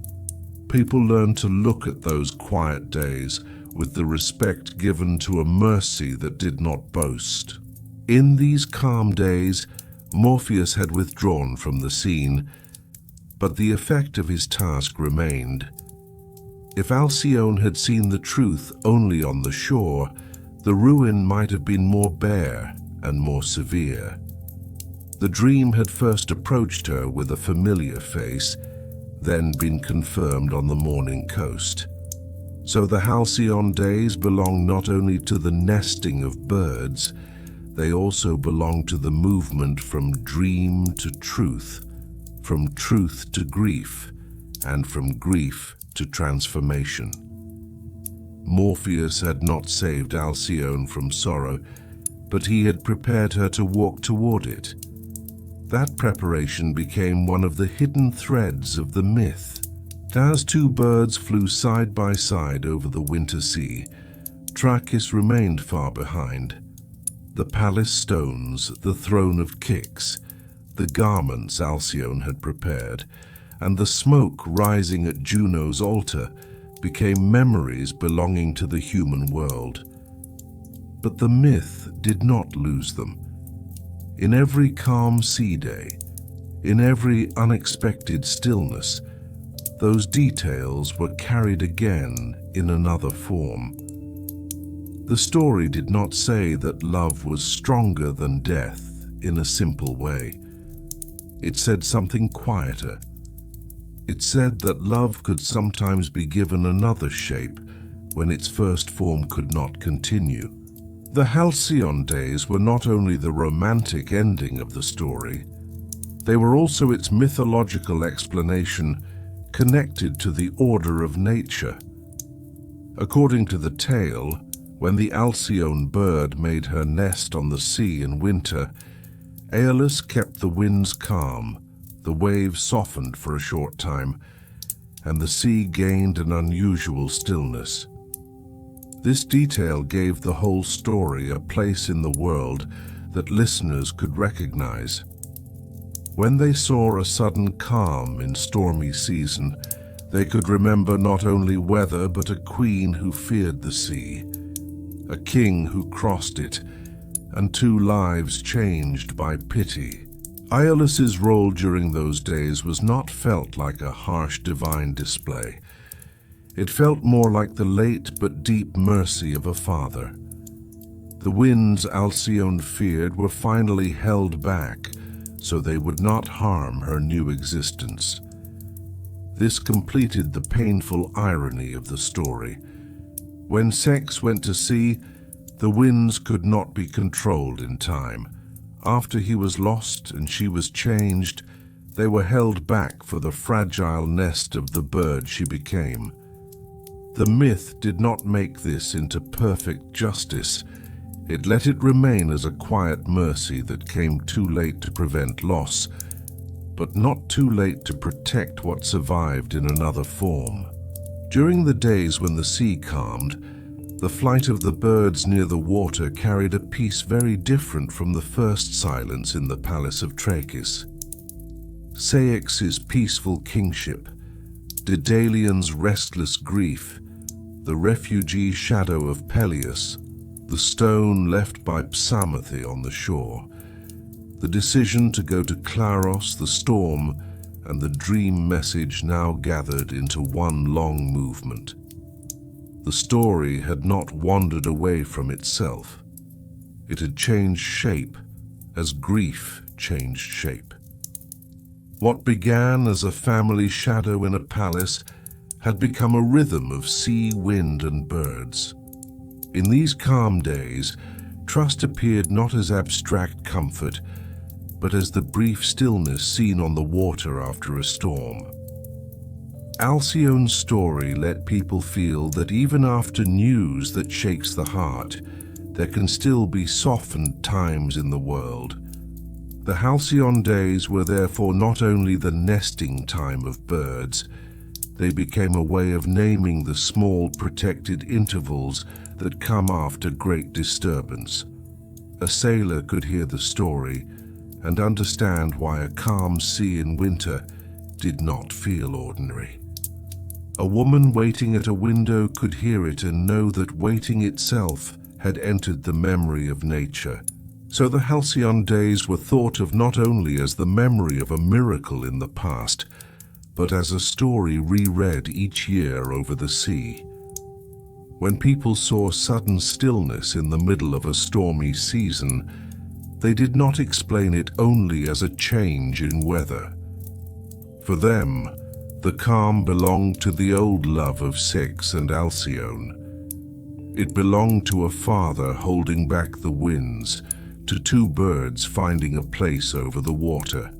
People learned to look at those quiet days with the respect given to a mercy that did not boast. In these calm days, Morpheus had withdrawn from the scene, but the effect of his task remained. If Halcyon had seen the truth only on the shore, the ruin might have been more bare and more severe. The dream had first approached her with a familiar face, then been confirmed on the Mourning coast. So the Halcyon days belong not only to the nesting of birds, they also belong to the movement from dream to truth, from truth to grief, and from grief to transformation. Morpheus had not saved Halcyon from sorrow, but he had prepared her to walk toward it. That preparation became one of the hidden threads of the myth. As two birds flew side by side over the winter sea, Trachis remained far behind. The palace stones, the throne of Ceyx, the garments Halcyon had prepared, and the smoke rising at Juno's altar became memories belonging to the human world. But the myth did not lose them. In every calm sea day, in every unexpected stillness, those details were carried again in another form. The story did not say that love was stronger than death in a simple way. It said something quieter. It said that love could sometimes be given another shape when its first form could not continue. The Halcyon days were not only the romantic ending of the story, they were also its mythological explanation connected to the order of nature. According to the tale, when the Alcyone bird made her nest on the sea in winter, Aeolus kept the winds calm, the waves softened for a short time, and the sea gained an unusual stillness. This detail gave the whole story a place in the world that listeners could recognize. When they saw a sudden calm in stormy season, they could remember not only weather but a queen who feared the sea, a king who crossed it, and two lives changed by pity. Aeolus's role during those days was not felt like a harsh divine display. It felt more like the late but deep mercy of a father. The winds Alcyone feared were finally held back so they would not harm her new existence. This completed the painful irony of the story. When Ceyx went to sea, the winds could not be controlled in time. After he was lost and she was changed, they were held back for the fragile nest of the bird she became. The myth did not make this into perfect justice. It let it remain as a quiet mercy that came too late to prevent loss, but not too late to protect what survived in another form. During the days when the sea calmed, the flight of the birds near the water carried a peace very different from the first silence in the palace of Trachis. Ceyx's peaceful kingship, Daedalion's restless grief, the refugee shadow of Peleus, the stone left by Psamathe on the shore, the decision to go to Claros, the storm, and the dream message now gathered into one long movement. The story had not wandered away from itself. It had changed shape as grief changed shape. What began as a family shadow in a palace had become a rhythm of sea, wind, and birds. In these calm days, trust appeared not as abstract comfort, but as the brief stillness seen on the water after a storm. Alcyon's story let people feel that even after news that shakes the heart, there can still be softened times in the world. The Halcyon days were therefore not only the nesting time of birds, they became a way of naming the small protected intervals that come after great disturbance. A sailor could hear the story and understand why a calm sea in winter did not feel ordinary. A woman waiting at a window could hear it and know that waiting itself had entered the memory of nature. So the Halcyon days were thought of not only as the memory of a miracle in the past, but as a story reread each year over the sea. When people saw sudden stillness in the middle of a stormy season, they did not explain it only as a change in weather. For them, the calm belonged to the old love of Ceyx and Alcyone. It belonged to a father holding back the winds, to two birds finding a place over the water,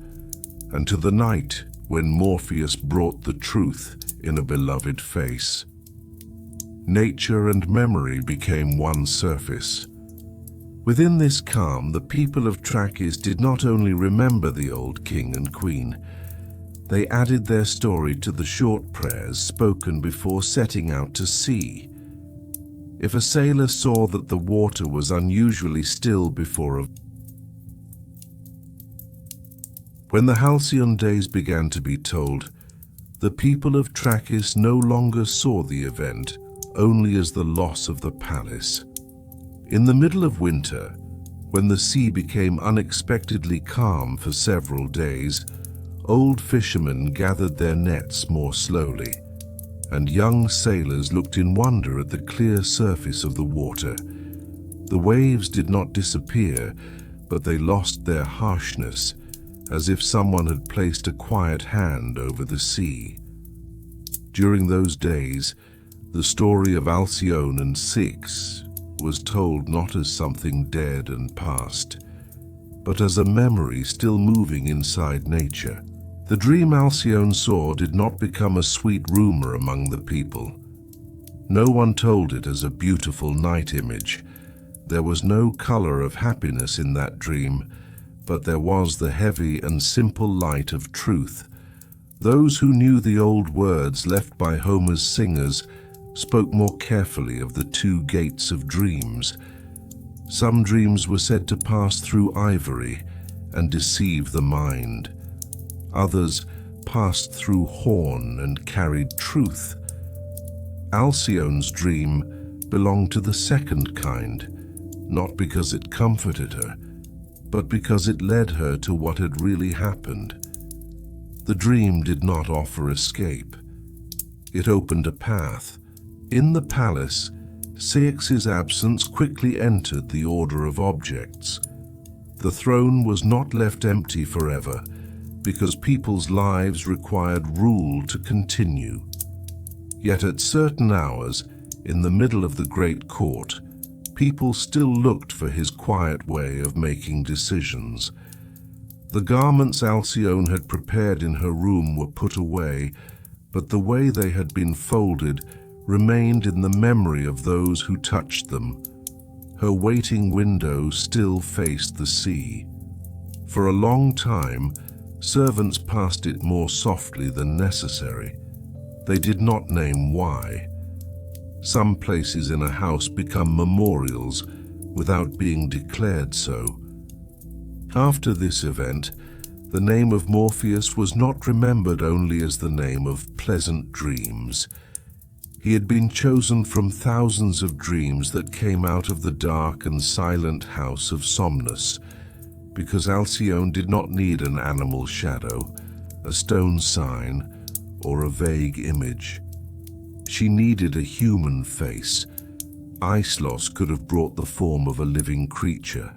and to the night when Morpheus brought the truth in a beloved face. Nature and memory became one surface. Within this calm, the people of Trachis did not only remember the old king and queen, they added their story to the short prayers spoken before setting out to sea. If a sailor saw that the water was unusually still before When the Halcyon days began to be told, the people of Trachis no longer saw the event only as the loss of the palace. In the middle of winter, When the sea became unexpectedly calm for several days, old fishermen gathered their nets more slowly, and young sailors looked in wonder at the clear surface of the water. The waves did not disappear, but they lost their harshness, as if someone had placed a quiet hand over the sea. During those days, the story of Halcyon and Ceyx was told not as something dead and past, but as a memory still moving inside nature. The dream Halcyon saw did not become a sweet rumor among the people. No one told it as a beautiful night image. There was no color of happiness in that dream, but there was the heavy and simple light of truth. Those who knew the old words left by Homer's singers spoke more carefully of the two gates of dreams. Some dreams were said to pass through ivory and deceive the mind. Others passed through horn and carried truth. Halcyon's dream belonged to the second kind, not because it comforted her, but because it led her to what had really happened. The dream did not offer escape. It opened a path. In the palace, Ceyx's absence quickly entered the order of objects. The throne was not left empty forever, because people's lives required rule to continue. Yet at certain hours, in the middle of the great court, people still looked for his quiet way of making decisions. The garments Halcyon had prepared in her room were put away, but the way they had been folded remained in the memory of those who touched them. Her waiting window still faced the sea. For a long time, servants passed it more softly than necessary. They did not name why. Some places in a house become memorials without being declared so. After this event, the name of Morpheus was not remembered only as the name of pleasant dreams. He had been chosen from thousands of dreams that came out of the dark and silent house of Somnus, because Halcyon did not need an animal shadow, a stone sign, or a vague image. She needed a human face. Aislos could have brought the form of a living creature.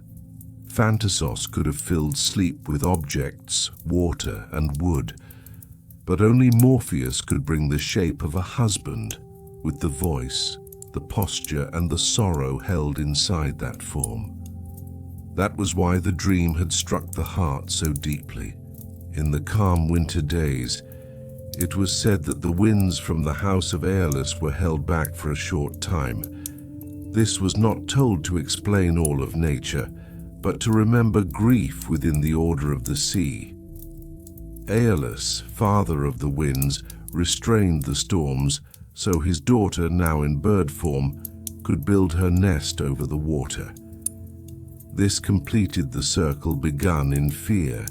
Phantasos could have filled sleep with objects, water, and wood. But only Morpheus could bring the shape of a husband, with the voice, the posture, and the sorrow held inside that form. That was why the dream had struck the heart so deeply. In the calm winter days, it was said that the winds from the house of Aeolus were held back for a short time. This was not told to explain all of nature, but to remember grief within the order of the sea. Aeolus, father of the winds, restrained the storms, so his daughter, now in bird form, could build her nest over the water. This completed the circle begun in fear.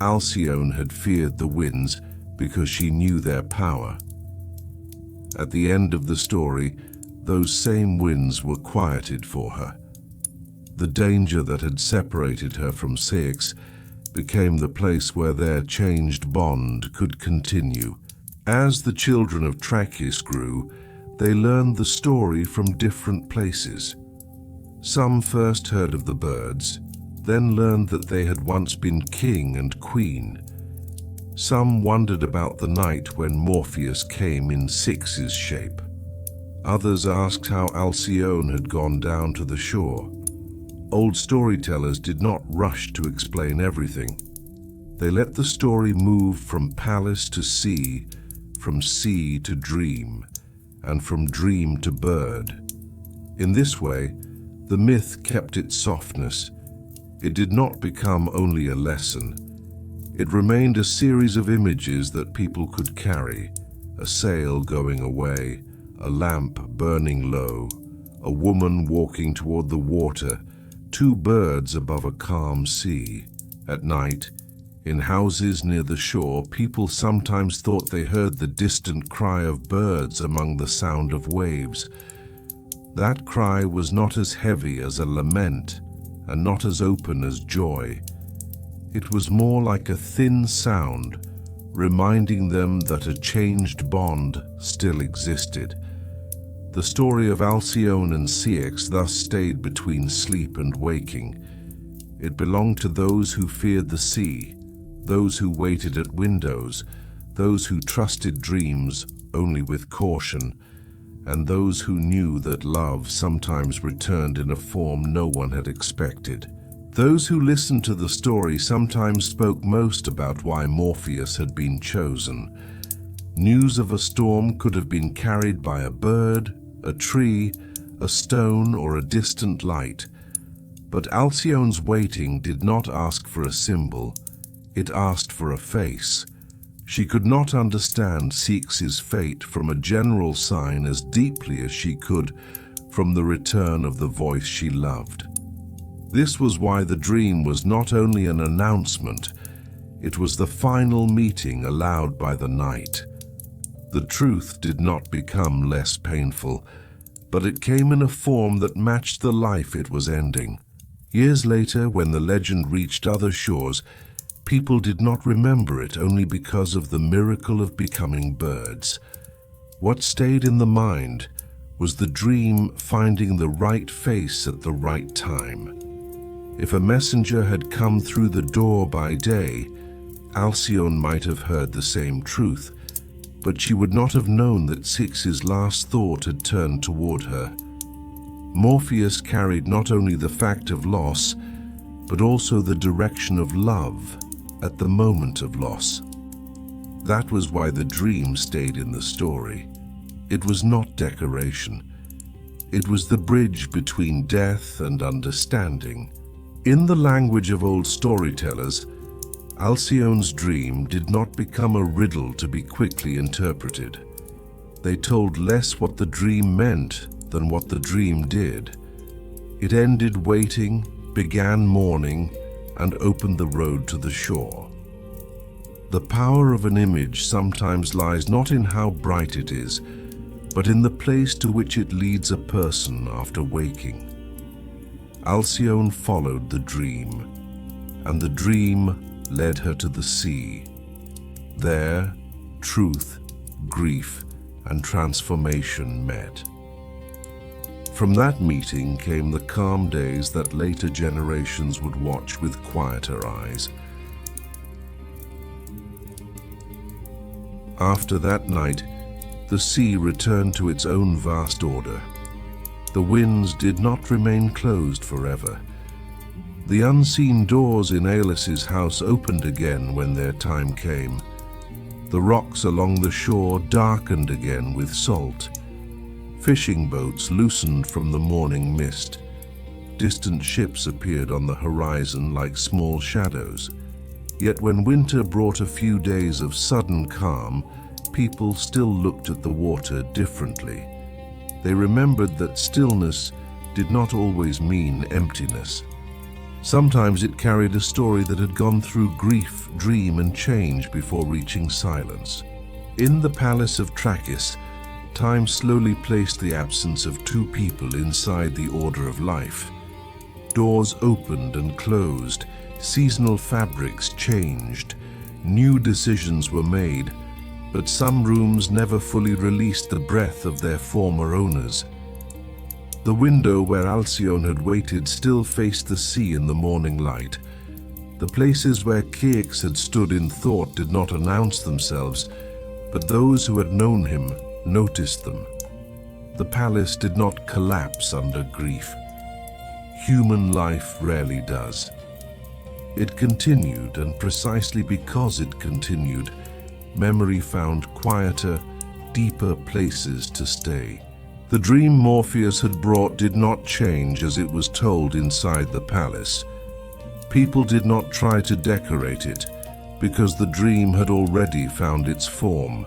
Halcyon had feared the winds because she knew their power. At the end of the story, those same winds were quieted for her. The danger that had separated her from Ceyx became the place where their changed bond could continue. As the children of Trachis grew, they learned the story from different places. Some first heard of the birds, then learned that they had once been king and queen. Some wondered about the night when Morpheus came in Ceyx's shape. Others asked how Halcyon had gone down to the shore. Old storytellers did not rush to explain everything. They let the story move from palace to sea, from sea to dream, and from dream to bird. In this way, the myth kept its softness. It did not become only a lesson. It remained a series of images that people could carry: a sail going away, a lamp burning low, a woman walking toward the water, two birds above a calm sea. At night, in houses near the shore, people sometimes thought they heard the distant cry of birds among the sound of waves. That cry was not as heavy as a lament. and not as open as joy. It was more like a thin sound, reminding them that a changed bond still existed. The story of Halcyon and Ceyx thus stayed between sleep and waking. It belonged to those who feared the sea, those who waited at windows, those who trusted dreams only with caution, and those who knew that love sometimes returned in a form no one had expected. Those who listened to the story sometimes spoke most about why Morpheus had been chosen. News of a storm could have been carried by a bird, a tree, a stone, or a distant light. But Halcyon's waiting did not ask for a symbol, it asked for a face. She could not understand Ceyx's fate from a general sign as deeply as she could from the return of the voice she loved. This was why the dream was not only an announcement, it was the final meeting allowed by the night. The truth did not become less painful, but it came in a form that matched the life it was ending. Years later, when the legend reached other shores, people did not remember it only because of the miracle of becoming birds. What stayed in the mind was the dream finding the right face at the right time. If a messenger had come through the door by day, Halcyon might have heard the same truth, but she would not have known that Ceyx's last thought had turned toward her. Morpheus carried not only the fact of loss, but also the direction of love at the moment of loss. That was why the dream stayed in the story. It was not decoration. It was the bridge between death and understanding. In the language of old storytellers, Halcyon's dream did not become a riddle to be quickly interpreted. They told less what the dream meant than what the dream did. It ended waiting, began mourning, and opened the road to the shore. The power of an image sometimes lies not in how bright it is, but in the place to which it leads a person after waking. Halcyon followed the dream, and the dream led her to the sea. There, truth, grief, and transformation met. From that meeting came the calm days that later generations would watch with quieter eyes. After that night, the sea returned to its own vast order. The winds did not remain closed forever. The unseen doors in Aeolus's house opened again when their time came. The rocks along the shore darkened again with salt. Fishing boats loosened from the morning mist. Distant ships appeared on the horizon like small shadows. Yet when winter brought a few days of sudden calm, people still looked at the water differently. They remembered that stillness did not always mean emptiness. Sometimes it carried a story that had gone through grief, dream, and change before reaching silence. In the palace of Trachis, time slowly placed the absence of two people inside the order of life. Doors opened and closed, seasonal fabrics changed, new decisions were made, but some rooms never fully released the breath of their former owners. The window where Halcyon had waited still faced the sea in the morning light. The places where Ceyx had stood in thought did not announce themselves, but those who had known him noticed them. The palace did not collapse under grief. Human life rarely does. It continued, and precisely because it continued, memory found quieter, deeper places to stay. The dream Morpheus had brought did not change as it was told inside the palace. People did not try to decorate it, because the dream had already found its form.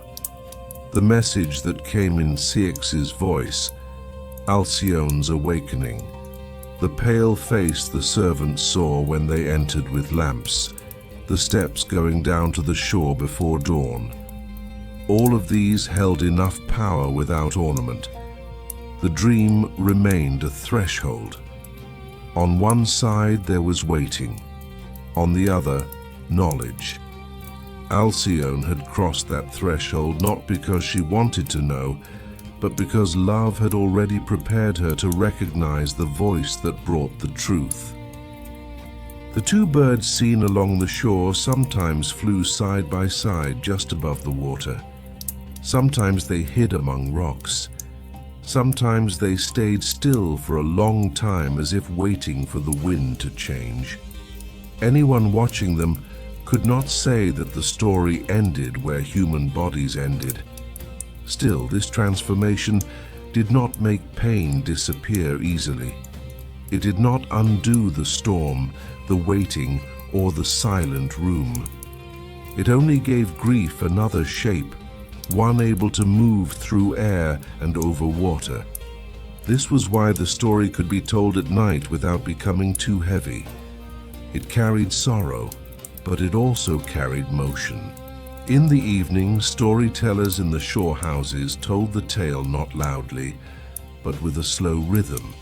The message that came in Ceyx's voice, Halcyon's awakening, the pale face the servants saw when they entered with lamps, the steps going down to the shore before dawn. All of these held enough power without ornament. The dream remained a threshold. On one side there was waiting, on the other, knowledge. Halcyon had crossed that threshold not because she wanted to know, but because love had already prepared her to recognize the voice that brought the truth. The two birds seen along the shore sometimes flew side by side just above the water. Sometimes they hid among rocks. Sometimes they stayed still for a long time as if waiting for the wind to change. Anyone watching them could not say that the story ended where human bodies ended. Still, this transformation did not make pain disappear easily. It did not undo the storm, the waiting, or the silent room. It only gave grief another shape, one able to move through air and over water. This was why the story could be told at night without becoming too heavy. It carried sorrow, but it also carried motion. In the evening, storytellers in the shore houses told the tale not loudly, but with a slow rhythm.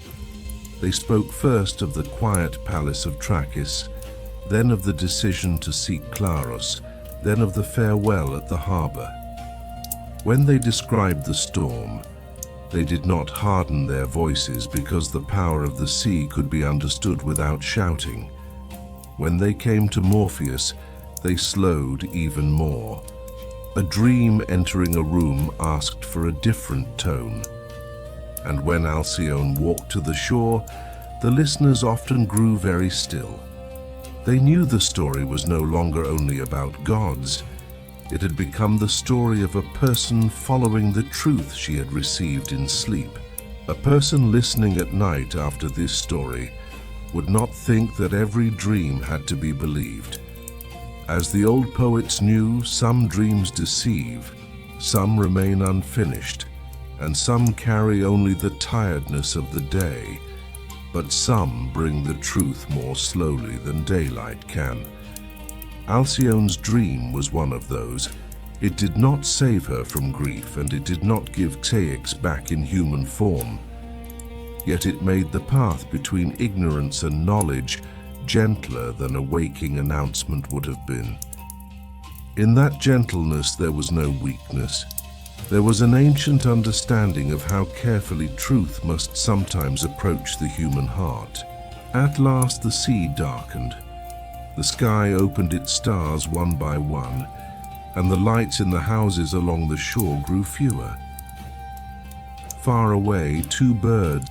They spoke first of the quiet palace of Trachis, then of the decision to seek Claros, then of the farewell at the harbor. When they described the storm, they did not harden their voices because the power of the sea could be understood without shouting. When they came to Morpheus, they slowed even more. A dream entering a room asked for a different tone. And when Halcyon walked to the shore, the listeners often grew very still. They knew the story was no longer only about gods. It had become the story of a person following the truth she had received in sleep. A person listening at night after this story would not think that every dream had to be believed. As the old poets knew, some dreams deceive, some remain unfinished, and some carry only the tiredness of the day, but some bring the truth more slowly than daylight can. Halcyon's dream was one of those. It did not save her from grief, and it did not give Ceyx back in human form. Yet it made the path between ignorance and knowledge gentler than a waking announcement would have been. In that gentleness there was no weakness. There was an ancient understanding of how carefully truth must sometimes approach the human heart. At last the sea darkened. The sky opened its stars one by one, and the lights in the houses along the shore grew fewer. Far away, two birds